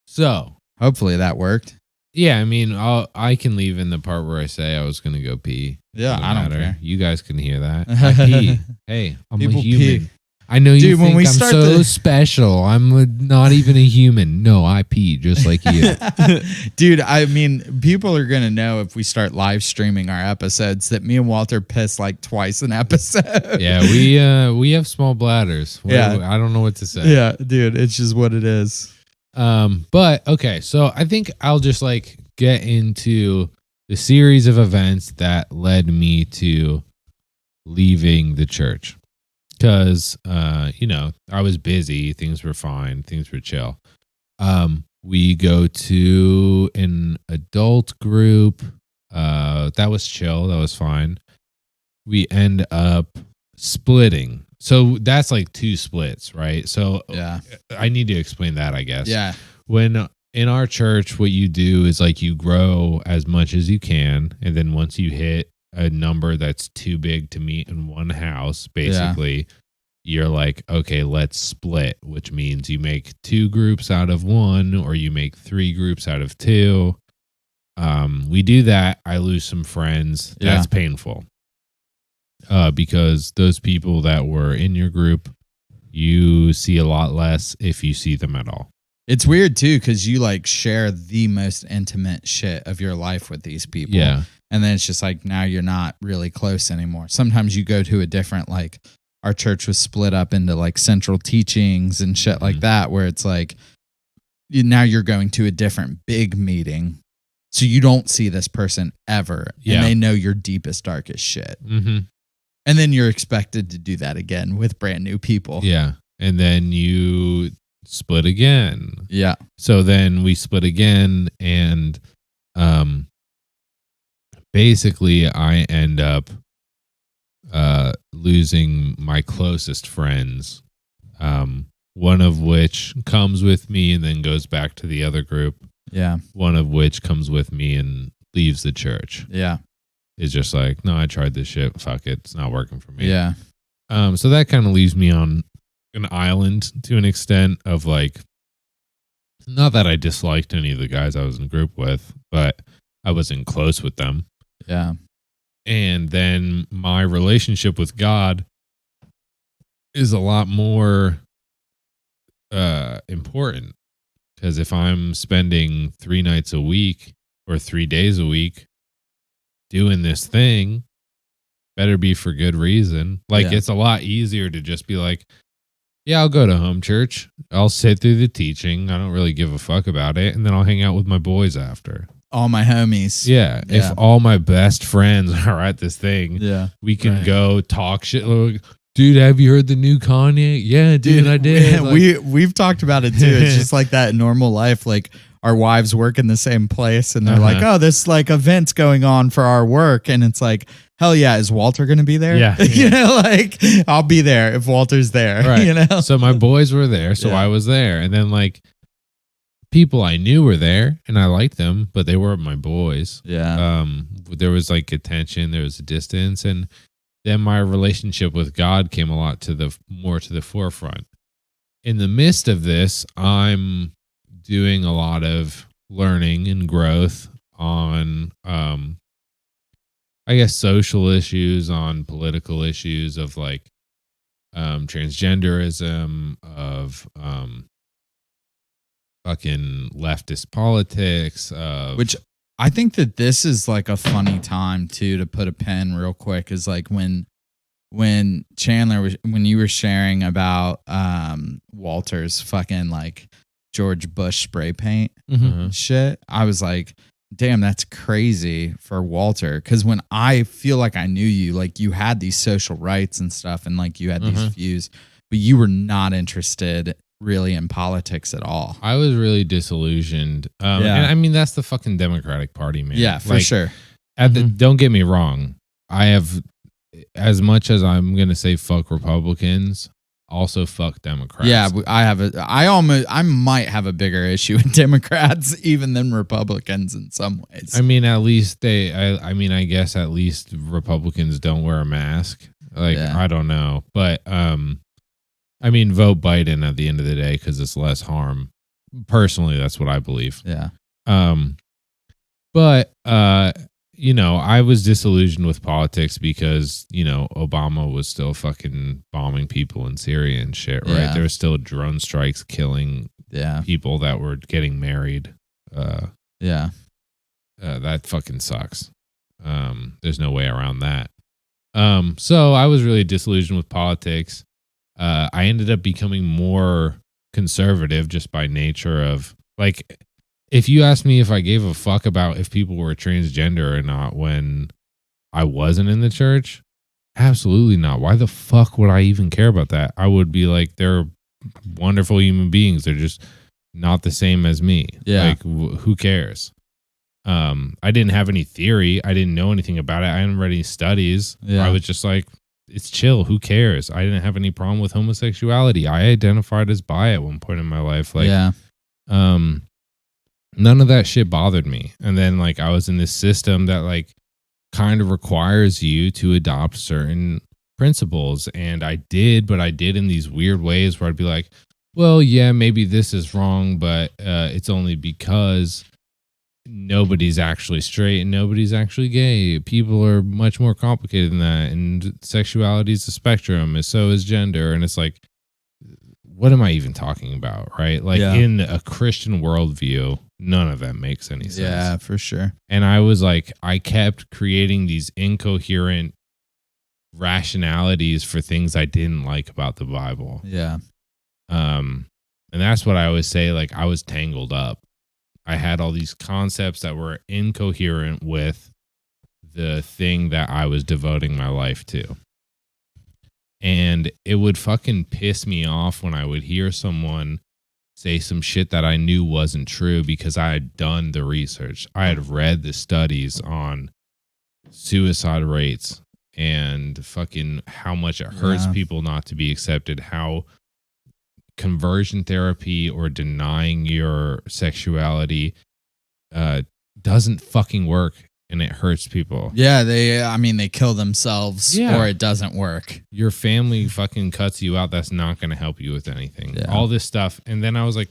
So Hopefully that worked. yeah, I mean, I can leave in the part where I say I was going to go pee. Yeah, Doesn't I don't matter. care. You guys can hear that. I pee. Hey, I'm People a human. pee. I know you Dude, when think we I'm start so the- special. Not even a human. No, I pee just like you. Dude, I mean, people are going to know if we start live streaming our episodes that me and Walter piss like twice an episode. Yeah, we have small bladders. Yeah. I don't know what to say. Yeah, dude, it's just what it is. But okay, so I think I'll just like get into the series of events that led me to leaving the church. Because I was busy, things were fine, things were chill. We go to an adult group. That was chill, that was fine. We end up splitting. So that's like two splits, right? So Yeah. I need to explain that, I guess. Yeah. When in our church, what you do is like you grow as much as you can. And then once you hit a number that's too big to meet in one house, basically, you're like, okay, let's split, which means you make 2 groups out of 1 or you make 3 groups out of 2. We do that. I lose some friends. Yeah. That's painful. Because those people that were in your group, you see a lot less if you see them at all. It's weird too, because you like share the most intimate shit of your life with these people. Yeah. And then it's just like now you're not really close anymore. Sometimes you go to a different, like, our church was split up into like central teachings and shit like that, where it's like now you're going to a different big meeting. So you don't see this person ever. Yeah. And they know your deepest, darkest shit. Mm-hmm. And then you're expected to do that again with brand new people. Yeah. And then you split again. Yeah. So then we split again, and basically I end up losing my closest friends, one of which comes with me and then goes back to the other group, Yeah. one of which comes with me and leaves the church. Yeah. It's just like, no, I tried this shit, fuck it, it's not working for me. Yeah. So that kind of leaves me on an island to an extent of like, not that I disliked any of the guys I was in group with, but I wasn't close with them. Yeah. And then my relationship with God is a lot more important, because if I'm spending 3 nights a week or 3 days a week doing this thing, better be for good reason. Like, Yeah. it's a lot easier to just be like, yeah, I'll go to home church. I'll sit through the teaching. I don't really give a fuck about it. And then I'll hang out with my boys after. All my homies. Yeah. Yeah. If all my best friends are at this thing, Yeah. we can Right. go talk shit. Like, dude, have you heard the new Kanye? Yeah, dude, I did. Like, We've talked about it too. It's just like that in normal life. Like our wives work in the same place and they're like, oh, this like event's going on for our work. And it's like, hell yeah, is Walter going to be there? Yeah. You know, like I'll be there if Walter's there, Right. you know? so my boys were there, so Yeah. I was there. And then like people I knew were there and I liked them, but they weren't my boys. Yeah. There was like a tension, there was a distance, and then my relationship with God came a lot to the forefront. In the midst of this, I'm doing a lot of learning and growth on I guess social issues, on political issues of like transgenderism, of fucking leftist politics, of Which I think that this is like a funny time too to put a pin real quick is like when Chandler was when you were sharing about Walter's fucking like George Bush spray paint shit, I was like, damn, that's crazy for Walter. Cause when I feel like I knew you, like you had these social rights and stuff and like you had these views, but you were not interested really in politics at all. I was really disillusioned. And I mean, that's the fucking Democratic Party, man. Yeah, for sure. Don't get me wrong. I have, as much as I'm going to say fuck Republicans, also fuck Democrats. Yeah, I might have a bigger issue with Democrats even than Republicans in some ways. I mean, at least I guess at least Republicans don't wear a mask. Like, I don't know. But, I mean, vote Biden at the end of the day because it's less harm. Personally, that's what I believe. Yeah. But, you know, I was disillusioned with politics because, you know, Obama was still fucking bombing people in Syria and shit, right? Yeah. There were still drone strikes killing people that were getting married. That fucking sucks. There's no way around that. So I was really disillusioned with politics. I ended up becoming more conservative just by nature of, like, if you asked me if I gave a fuck about if people were transgender or not when I wasn't in the church, absolutely not. Why the fuck would I even care about that? I would be like, they're wonderful human beings. They're just not the same as me. Yeah. Like, who cares? I didn't have any theory. I didn't know anything about it. I hadn't read any studies. Yeah. I was just like, it's chill. Who cares? I didn't have any problem with homosexuality. I identified as bi at one point in my life. Like, none of that shit bothered me. And then, like, I was in this system that, like, kind of requires you to adopt certain principles. And I did, but I did in these weird ways where I'd be like, well, yeah, maybe this is wrong, but it's only because nobody's actually straight and nobody's actually gay. People are much more complicated than that. And sexuality is a spectrum, and so is gender. And it's like, what am I even talking about? Right? Like, in a Christian worldview, none of that makes any sense. Yeah, for sure. And I was like, I kept creating these incoherent rationalities for things I didn't like about the Bible. Yeah. And that's what I always say, like, I was tangled up. I had all these concepts that were incoherent with the thing that I was devoting my life to. And it would fucking piss me off when I would hear someone say some shit that I knew wasn't true because I had done the research. I had read the studies on suicide rates and fucking how much it hurts people not to be accepted, how conversion therapy or denying your sexuality doesn't fucking work, and it hurts people. Yeah, they kill themselves or it doesn't work. Your family fucking cuts you out. That's not going to help you with anything. Yeah. All this stuff. And then I was like,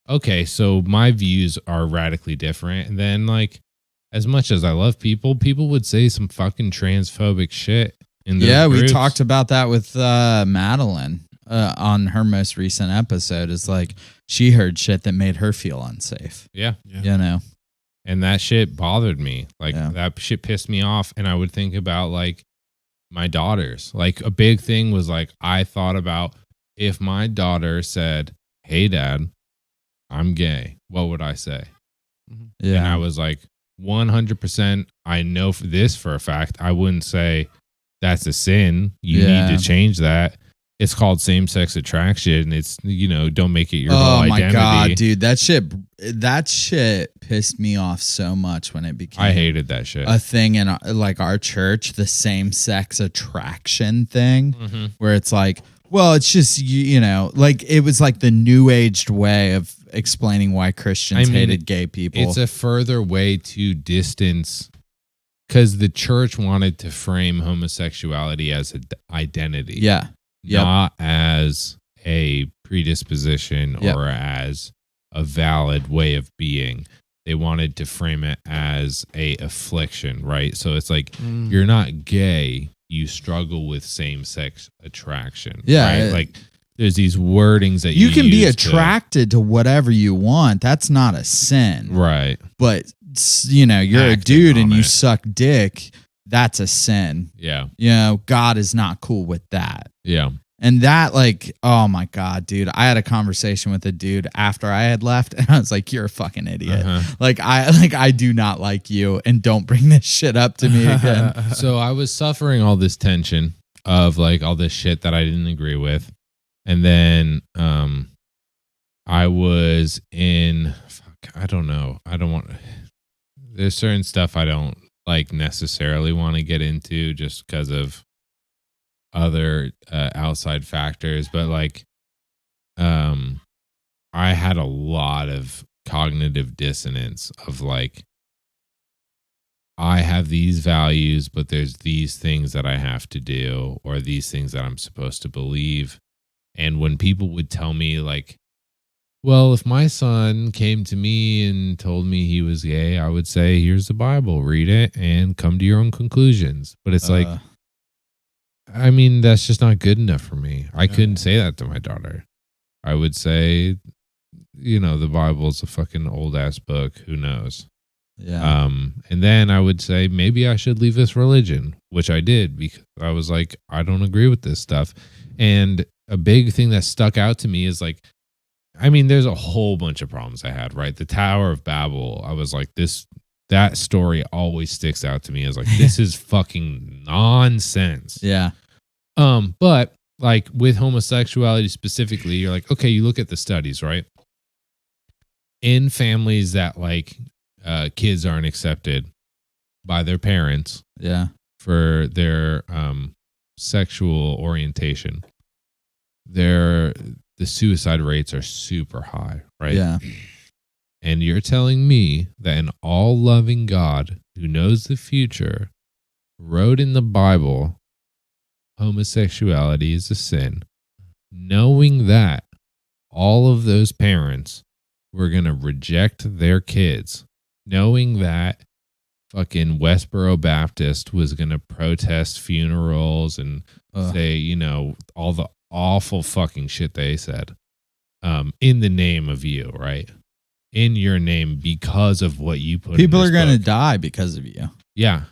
okay, so my views are radically different. And then, like, as much as I love people, people would say some fucking transphobic shit in those we groups. talked about that with Madeline on her most recent episode. Is like she heard shit that made her feel unsafe. Yeah. You know? And that shit bothered me. Like, Yeah. that shit pissed me off. And I would think about, like, my daughters. Like, a big thing was, like, I thought about if my daughter said, hey, Dad, I'm gay, what would I say? Yeah. And I was like, 100%, I know for this for a fact, I wouldn't say that's a sin. You need to change that. It's called same-sex attraction. It's, you know, don't make it your whole identity. Oh my God, dude. That shit pissed me off so much when it became I hated that shit. a thing in like our church, the same-sex attraction thing, where it's like, well, it's just, you know, like it was like the new aged way of explaining why Christians hated gay people. It's a further way to distance, because the church wanted to frame homosexuality as an identity. Yeah. Not as a predisposition or as a valid way of being. they wanted to frame it as a affliction, right? So it's like Mm. you're not gay, you struggle with same-sex attraction. Yeah, right? Like there's these wordings that You can be use to- attracted to whatever you want. That's not a sin. right? But you're a Acting dude and on you it. suck dick. That's a sin. Yeah, God is not cool with that. yeah, And that, like, oh my God, dude. I had a conversation with a dude after I had left, and I was like, you're a fucking idiot. Uh-huh. I do not like you, and don't bring this shit up to me again. So I was suffering all this tension of like all this shit that I didn't agree with. And then I was in I don't know. I don't want there's certain stuff I don't like necessarily want to get into just because of other outside factors, but like I had a lot of cognitive dissonance of like I have these values, but there's these things that I have to do or these things that I'm supposed to believe. And when people would tell me like, well, if my son came to me and told me he was gay, I would say, here's the Bible, read it and come to your own conclusions. But it's like, I mean, that's just not good enough for me. I couldn't say that to my daughter. I would say, the Bible's a fucking old ass book. Who knows? yeah. And then I would say maybe I should leave this religion, which I did because I was like, I don't agree with this stuff. And a big thing that stuck out to me is like, I mean, there's a whole bunch of problems I had, right? The Tower of Babel. I was like, that story always sticks out to me as like, this is fucking nonsense. Yeah. But like with homosexuality specifically, you're like, okay, you look at the studies, right? In families that like kids aren't accepted by their parents Yeah. for their sexual orientation, the suicide rates are super high, right? Yeah. And you're telling me that an all-loving God who knows the future wrote in the Bible homosexuality is a sin, knowing that all of those parents were going to reject their kids, knowing that fucking Westboro Baptist was going to protest funerals and say, all the awful fucking shit they said in the name of you, right? In your name because of what you put People in are this going to book. die because of you. Yeah.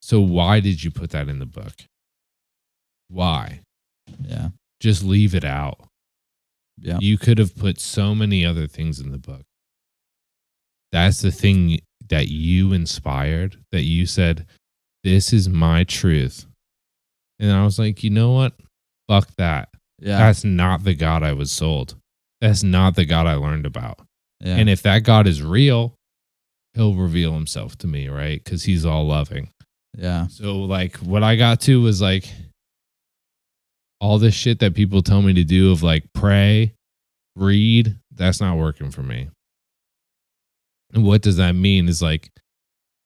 So why did you put that in the book? Why? Yeah. Just leave it out. Yeah. You could have put so many other things in the book. That's the thing that you inspired, that you said, this is my truth. And I was like, you know what? Fuck that. Yeah. That's not the God I was sold. That's not the God I learned about. Yeah. And if that God is real, he'll reveal himself to me, right? Because he's all loving. Yeah. So like what I got to was like all this shit that people tell me to do of like pray, read, that's not working for me. And what does that mean is like,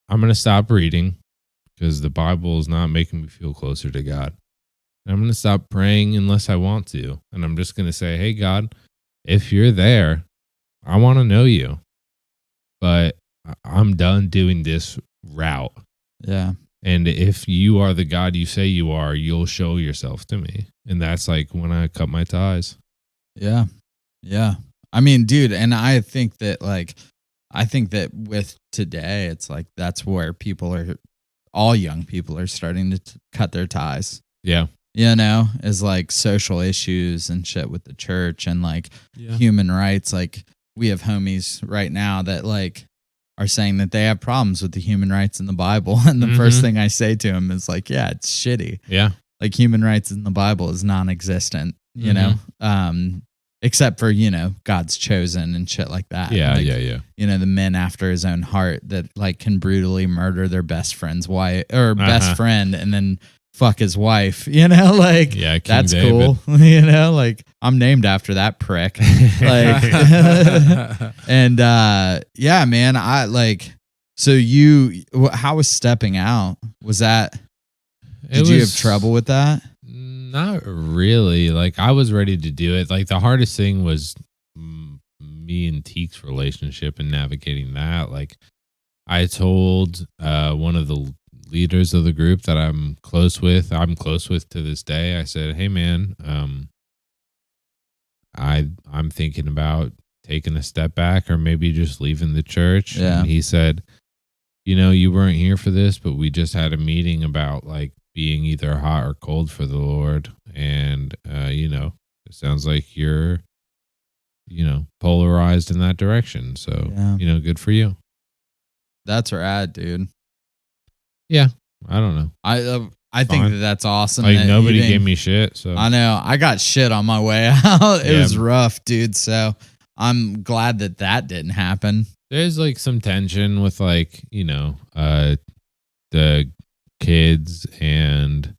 I'm going to stop reading because the Bible is not making me feel closer to God. And I'm going to stop praying unless I want to. And I'm just going to say, hey, God, if you're there, I want to know you. But I'm done doing this route. Yeah. And if you are the God you say you are, you'll show yourself to me. And that's like when I cut my ties. Yeah. Yeah. I mean, dude, and I think that with today, it's like that's where all young people are starting to cut their ties. Yeah. Is like social issues and shit with the church and like human rights. Like we have homies right now that like are saying that they have problems with the human rights in the Bible. And the first thing I say to them is like, yeah, it's shitty. Yeah. Like human rights in the Bible is non-existent, except for, God's chosen and shit like that. Yeah. Like, Yeah. the men after his own heart that like can brutally murder their best friend's wife or best friend and then fuck his wife, like King that's David. cool. Like I'm named after that prick. Like and yeah, man, I like so how was stepping out? Was that did you have trouble with that? Not really. Like I was ready to do it. Like the hardest thing was me and Teek's relationship and navigating that. Like, I told one of the leaders of the group that I'm close with to this day. I said, "Hey, man, I'm thinking about taking a step back or maybe just leaving the church." Yeah. And he said, you weren't here for this, but we just had a meeting about like being either hot or cold for the Lord. And, it sounds like you're, polarized in that direction. So, Yeah. good for you. That's rad, dude. Yeah. I don't know. I think Fine. that's awesome. Like that nobody you didn't- gave me shit. So I know. I got shit on my way out. It Yeah. was rough, dude. So I'm glad that didn't happen. there's like some tension with like, the kids and,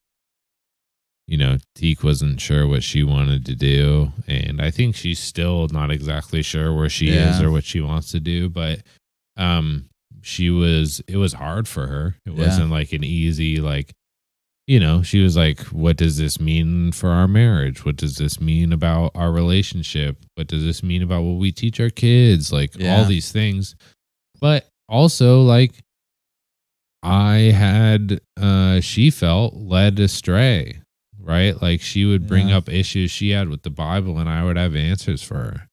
Teek wasn't sure what she wanted to do. And I think she's still not exactly sure where she is or what she wants to do. But it was hard for her. It wasn't like an easy, like, she was like, what does this mean for our marriage? What does this mean about our relationship? What does this mean about what we teach our kids? Like all these things. But also like she felt led astray, right? Like she would bring up issues she had with the Bible and I would have answers for her.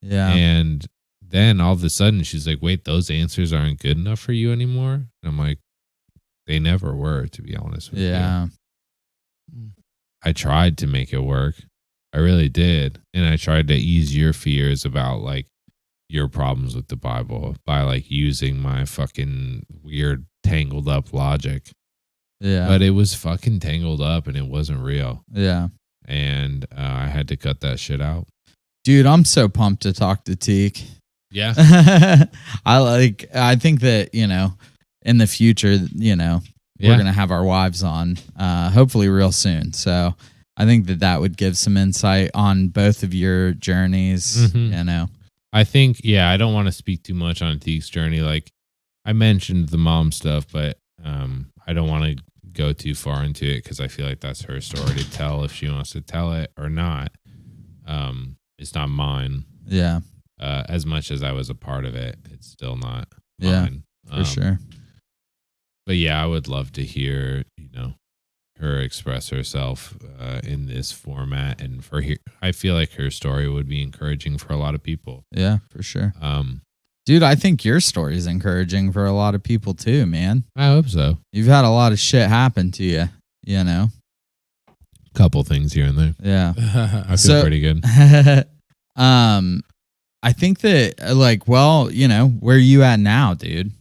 Yeah. And then all of a sudden she's like, wait, those answers aren't good enough for you anymore? And I'm like, they never were, to be honest with you. Yeah. I tried to make it work. I really did. And I tried to ease your fears about like your problems with the Bible by like using my fucking weird tangled up logic. Yeah. But it was fucking tangled up and it wasn't real. Yeah. And I had to cut that shit out. Dude, I'm so pumped to talk to Teek. Yeah. I think that, in the future, we're going to have our wives on, hopefully real soon. So I think that would give some insight on both of your journeys, Mhm. I think, I don't want to speak too much on Teek's journey. Like I mentioned the mom stuff, but I don't want to go too far into it because I feel like that's her story to tell if she wants to tell it or not. It's not mine. Yeah. As much as I was a part of it, it's still not Yeah, mine. for sure. But I would love to hear, her express herself in this format, and I feel like her story would be encouraging for a lot of people. Yeah, for sure. Dude, I think your story is encouraging for a lot of people too, man. I hope so. You've had a lot of shit happen to you, Couple things here and there. Yeah. I feel pretty good. I think that where you at now, dude?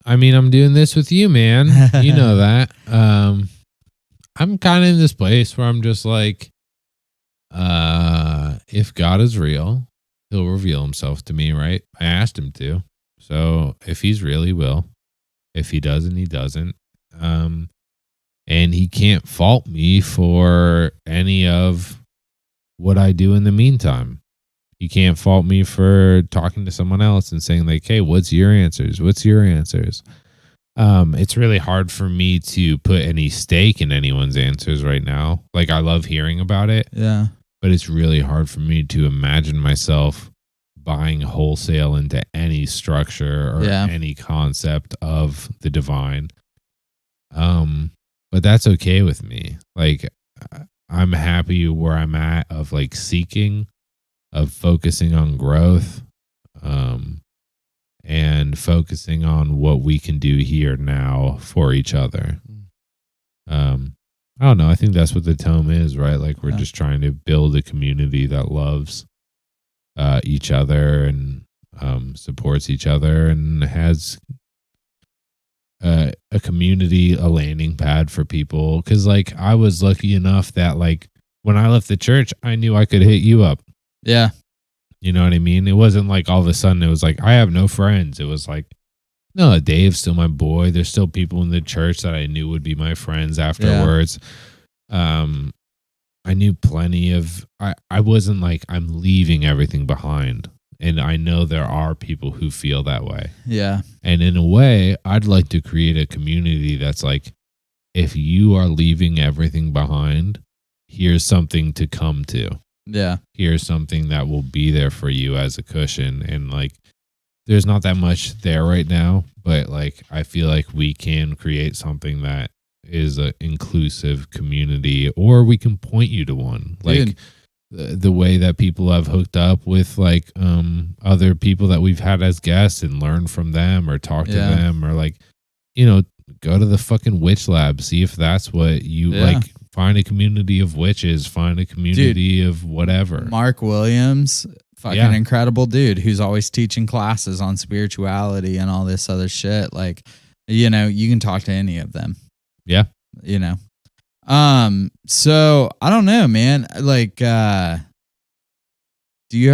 I mean, I'm doing this with you, man. You know that. I'm kind of in this place where I'm just like, if God is real, he'll reveal himself to me, right? I asked him to. So if he's real, he will. If he doesn't, he doesn't. And he can't fault me for any of what I do in the meantime. He can't fault me for talking to someone else and saying like, hey, what's your answers? What's your answers? It's really hard for me to put any stake in anyone's answers right now. Like I love hearing about it. Yeah. But it's really hard for me to imagine myself buying wholesale into any structure or any concept of the divine. But that's okay with me. Like I'm happy where I'm at of like seeking, of focusing on growth, and focusing on what we can do here now for each other. I don't know. I think that's what the tome is, right? Like we're just trying to build a community that loves each other and supports each other and has a community, a landing pad for people. Because like I was lucky enough that like when I left the church, I knew I could hit you up. Yeah. You know what I mean? It wasn't like all of a sudden it was like, I have no friends. It was like, no, Dave's still my boy. There's still people in the church that I knew would be my friends afterwards. I knew plenty of, I wasn't like, I'm leaving everything behind. And I know there are people who feel that way. Yeah. And in a way, I'd like to create a community that's like, if you are leaving everything behind, here's something to come to. Yeah. here's something that will be there for you as a cushion. And like, there's not that much there right now, but like, I feel like we can create something that is an inclusive community, or we can point you to one. Dude. Like the way that people have hooked up with like other people that we've had as guests and learn from them or talk to Yeah. them, or like, you know, go to the fucking witch lab, see if that's what you like. Find a community of witches, find a community of whatever. Mark Williams, fucking Yeah. incredible dude who's always teaching classes on spirituality and all this other shit. Like, you know, you can talk to any of them. Yeah. You know. So I don't know, man. Like, do you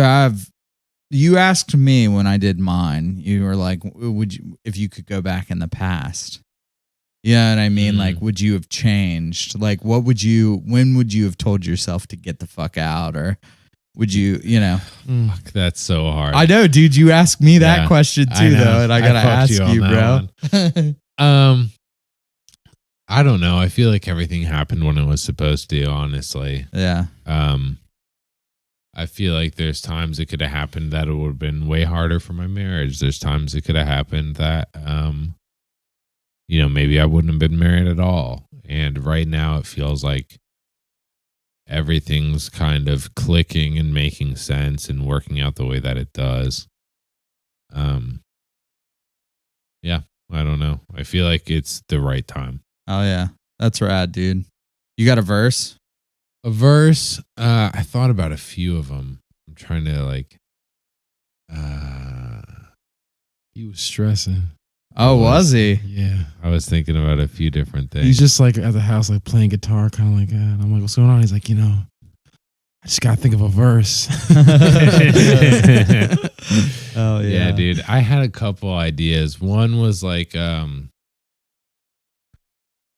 asked me when I did mine, you were like, would you, if you could go back in the past? You know what I mean? Like, would you have changed? Like, when would you have told yourself to get the fuck out? Or would you, you know? Fuck, that's so hard. I know, dude, you asked me that Yeah, question I too, know. though. And I gotta fucked ask on you, that bro. one. I don't know. I feel like everything happened when it was supposed to, honestly. Yeah. I feel like there's times it could have happened that it would have been way harder for my marriage. There's times it could have happened that, you know, maybe I wouldn't have been married at all. And right now it feels like everything's kind of clicking and making sense and working out the way that it does. Yeah, I don't know. I feel like it's the right time. Oh yeah. That's rad, dude. You got a verse? A verse, I thought about a few of them. I'm trying to like, He was stressing. Oh, was he? Yeah. I was thinking about a few different things. He's just like at the house, like playing guitar, kind of like that. And I'm like, what's going on? He's like, you know, I just got to think of a verse. Oh yeah, dude. I had a couple ideas. One was like, and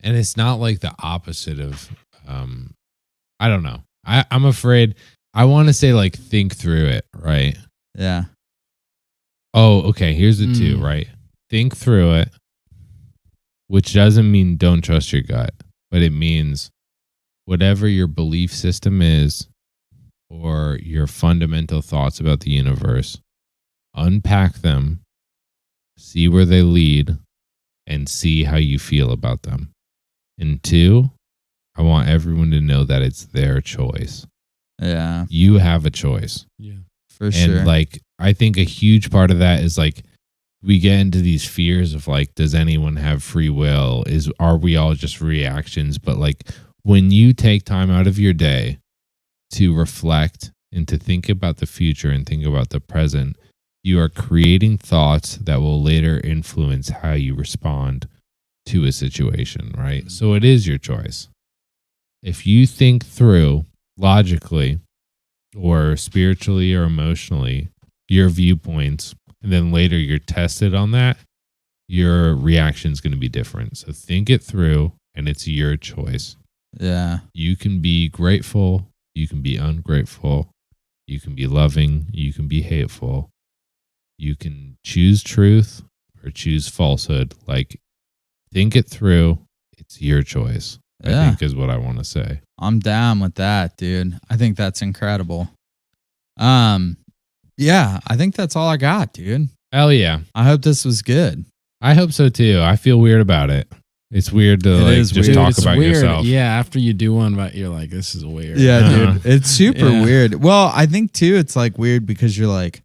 it's not like the opposite of, I don't know. I'm afraid. I want to say like think through it, right? Yeah. Oh, okay. Here's the two, right? Think through it, which doesn't mean don't trust your gut, but it means whatever your belief system is or your fundamental thoughts about the universe, unpack them, see where they lead, and see how you feel about them. And two, I want everyone to know that it's their choice. Yeah. You have a choice. Yeah. For sure. And like, I think a huge part of that is like, we get into these fears of like, does anyone have free will? Are we all just reactions? But like, when you take time out of your day to reflect and to think about the future and think about the present, you are creating thoughts that will later influence how you respond to a situation, right? So it is your choice. If you think through logically or spiritually or emotionally your viewpoints, and then later you're tested on that, your reaction is going to be different. So think it through, and it's your choice. Yeah. You can be grateful, you can be ungrateful, you can be loving, you can be hateful. You can choose truth or choose falsehood. Like, think it through. It's your choice. Yeah. I think is what I want to say. I'm down with that, dude. I think that's incredible. Yeah, I think that's all I got, dude. Hell yeah. I hope this was good. I hope so too. I feel weird about it. It's weird to like is just weird. talk It's about weird. yourself. Yeah, after you do one, but you're like, this is weird. Yeah, Uh-huh. dude. It's super Yeah. weird. Well, I think too it's like weird because you're like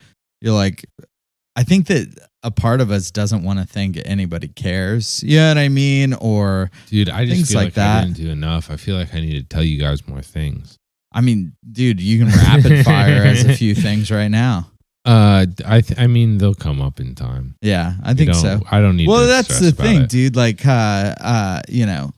I think that a part of us doesn't want to think anybody cares. You know what I mean? Or Dude, I just Things feel like like that. I didn't do enough. I feel like I need to tell you guys more things. I mean, dude, you can rapid fire as a few things right now. I mean, they'll come up in time. Yeah, I You think don't- so. I don't need. Well, to that's stress the about thing, it. dude. Like, you know,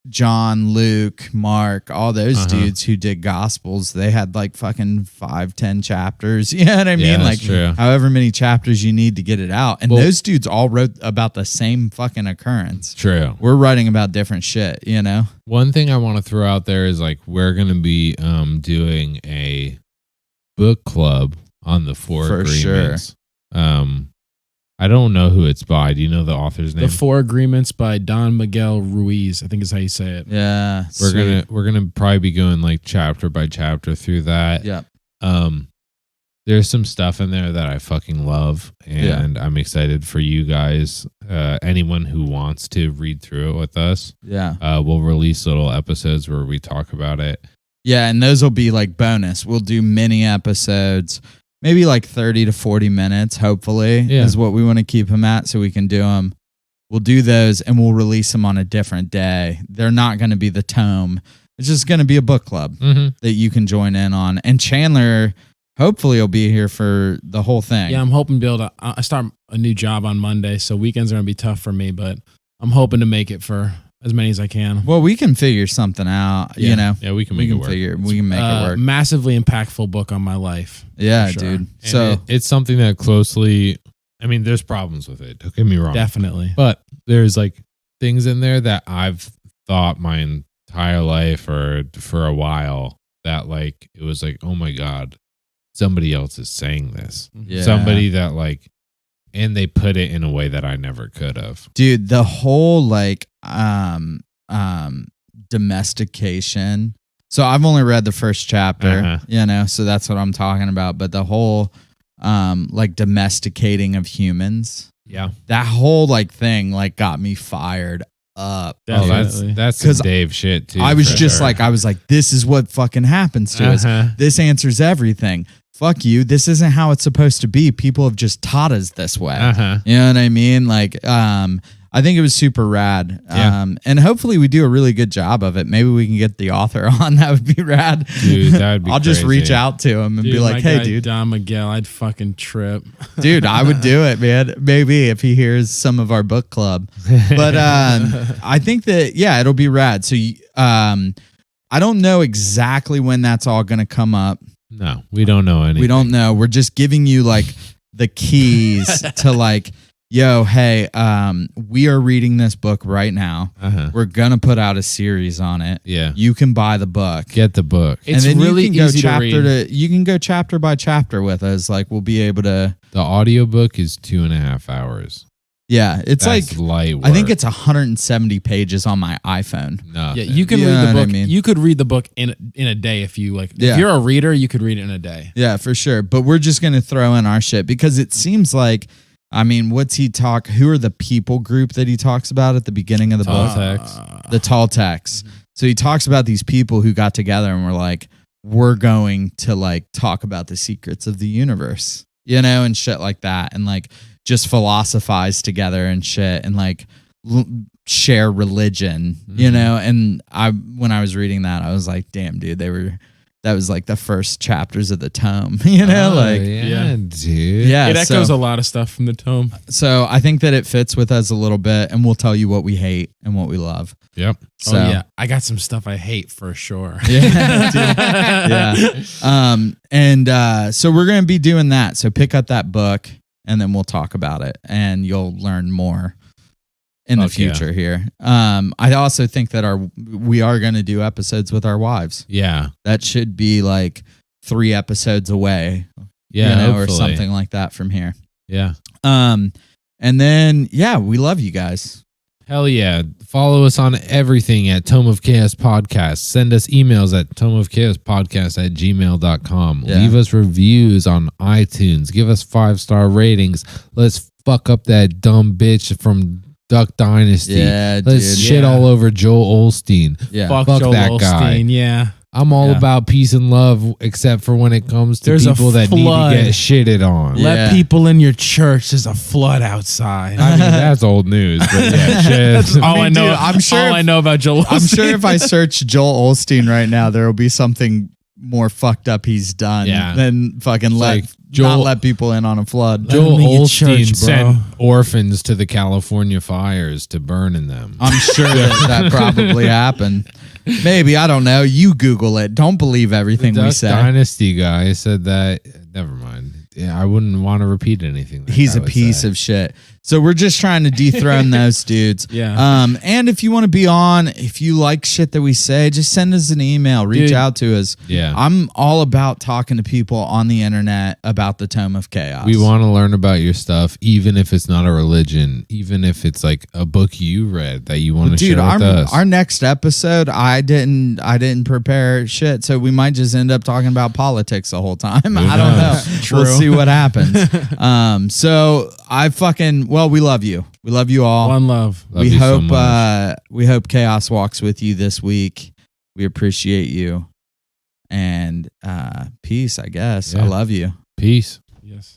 John, Luke, Mark, all those Uh-huh. dudes who did Gospels, they had like fucking 5-10 chapters. You know what I mean? Yeah, that's Like, true. however many chapters you need to get it out. And Well- those dudes all wrote about the same fucking occurrence. True. We're writing about different shit, you know? One thing I want to throw out there is like we're gonna be doing a book club on the four For agreements. I don't know who it's by. Do you know the author's name? The Four Agreements by Don Miguel Ruiz, I think is how you say it. Yeah. We're gonna probably be going like chapter by chapter through that. Yeah. There's some stuff in there that I fucking love, and I'm excited for you guys. Anyone who wants to read through it with us, we'll release little episodes where we talk about it. Yeah, and those will be like bonus. We'll do mini episodes, maybe like 30 to 40 minutes, hopefully, is what we want to keep them at so we can do them. We'll do those and we'll release them on a different day. They're not going to be the tome. It's just going to be a book club that you can join in on. And Chandler, hopefully, will be here for the whole thing. Yeah, I'm hoping to be able to. I start a new job on Monday, so weekends are going to be tough for me, but I'm hoping to make it for as many as I can. Well, we can figure something out, you know. Yeah, we can make it work. We can make it work. Massively impactful book on my life. Yeah, sure. dude. And So it's something that closely, I mean, there's problems with it. Don't get me wrong. Definitely. But there's like things in there that I've thought my entire life or for a while that like, it was like, oh my God, somebody else is saying this. Yeah. Somebody that like, and they put it in a way that I never could have. dude, the whole like domestication. So I've only read the first chapter, you know, so that's what I'm talking about. But the whole like domesticating of humans, Yeah. that whole like thing like got me fired up. Definitely. That's some 'Cause Dave shit too. I was for just sure. like, this is what fucking happens to us. This answers everything. Fuck you. This isn't how it's supposed to be. People have just taught us this way. You know what I mean? Like, I think it was super rad. Yeah. And hopefully we do a really good job of it. Maybe we can get the author on. That would be rad. Dude, that would be I'll just crazy. reach out to him and Dude, be like, my hey, guy, dude. Don Miguel, I'd fucking trip. Dude, I would do it, man. Maybe if he hears some of our book club. But I think that, yeah, it'll be rad. So I don't know exactly when that's all going to come up. No, we don't know anything. We don't know. We're just giving you like the keys to like, yo, hey, we are reading this book right now. We're going to put out a series on it. Yeah. You can buy the book. Get the book. It's and then really you can go easy to read. you can go chapter by chapter with us. Like we'll be able to. The audiobook is 2.5 hours. Yeah, it's That's like light work. I think it's 170 pages on my iPhone. Nothing. Yeah, you can You read know the what I book. mean? You could read the book in a day if you like. Yeah. If you're a reader, you could read it in a day. Yeah, for sure. But we're just gonna throw in our shit because it seems like, I mean, what's he talk? Who are the people group that he talks about at the beginning of the book? Toltecs. The Toltecs. So he talks about these people who got together and were like, we're going to like talk about the secrets of the universe, you know, and shit like that, and like just philosophize together and shit, and like share religion, you know. And when I was reading that, I was like, damn, dude, that was like the first chapters of the tome, you know, like yeah, dude. yeah. It echoes so, a lot of stuff from the tome. so I think that it fits with us a little bit, and we'll tell you what we hate and what we love. Yep. So Oh yeah, I got some stuff I hate for sure. yeah, dude. Yeah. So we're gonna be doing that. So pick up that book, and then we'll talk about it, and you'll learn more in the Fuck yeah. future here. I also think that we are gonna do episodes with our wives. Yeah. That should be like 3 episodes away, Yeah. you know, or hopefully. something like that from here. Yeah. And then yeah, we love you guys. Hell yeah. Follow us on everything at Tome of Chaos Podcast. Send us emails at tomeofchaospodcast@gmail.com. Yeah. Leave us reviews on iTunes. Give us 5-star ratings. Let's fuck up that dumb bitch from Duck Dynasty. Yeah, Let's dude. shit Yeah. all over Joel Osteen. Yeah. Fuck Fuck Joel that Osteen. guy. Yeah. I'm all Yeah. about peace and love, except for when it comes to There's a people that need flood. to get shitted on. Yeah. Let people in your church. There's a flood outside. I mean, that's old news, but yeah, shit. That's all I know. dude, I'm sure all if- I know about Joel. I'm sure Osteen. if I search Joel Osteen right now, there will be something more fucked up he's done Yeah. than fucking like not Joel- let people in on a flood. Joel- Joel Let 'em in your Osteen church, sent bro. orphans to the California fires to burn in them. I'm sure that probably happened. Maybe, I don't know. You Google it. Don't believe everything we Duck say. Dynasty guy said that. Never mind. Yeah, I wouldn't want to repeat anything. that He's guy a would piece say. of shit. So we're just trying to dethrone those dudes. Yeah. And if you want to be on, if you like shit that we say, just send us an email, reach Dude. out to us. Yeah. I'm all about talking to people on the internet about the Tome of Chaos. We want to learn about your stuff, even if it's not a religion, even if it's like a book you read that you want to Dude, share with us. our next episode, I didn't prepare shit, so we might just end up talking about politics the whole time. I don't know. True. We'll see what happens. So we love you. We love you all. One love. Love we you so hope much. we hope Chaos walks with you this week. We appreciate you. And peace, I guess. Yeah. I love you. Peace. Yes.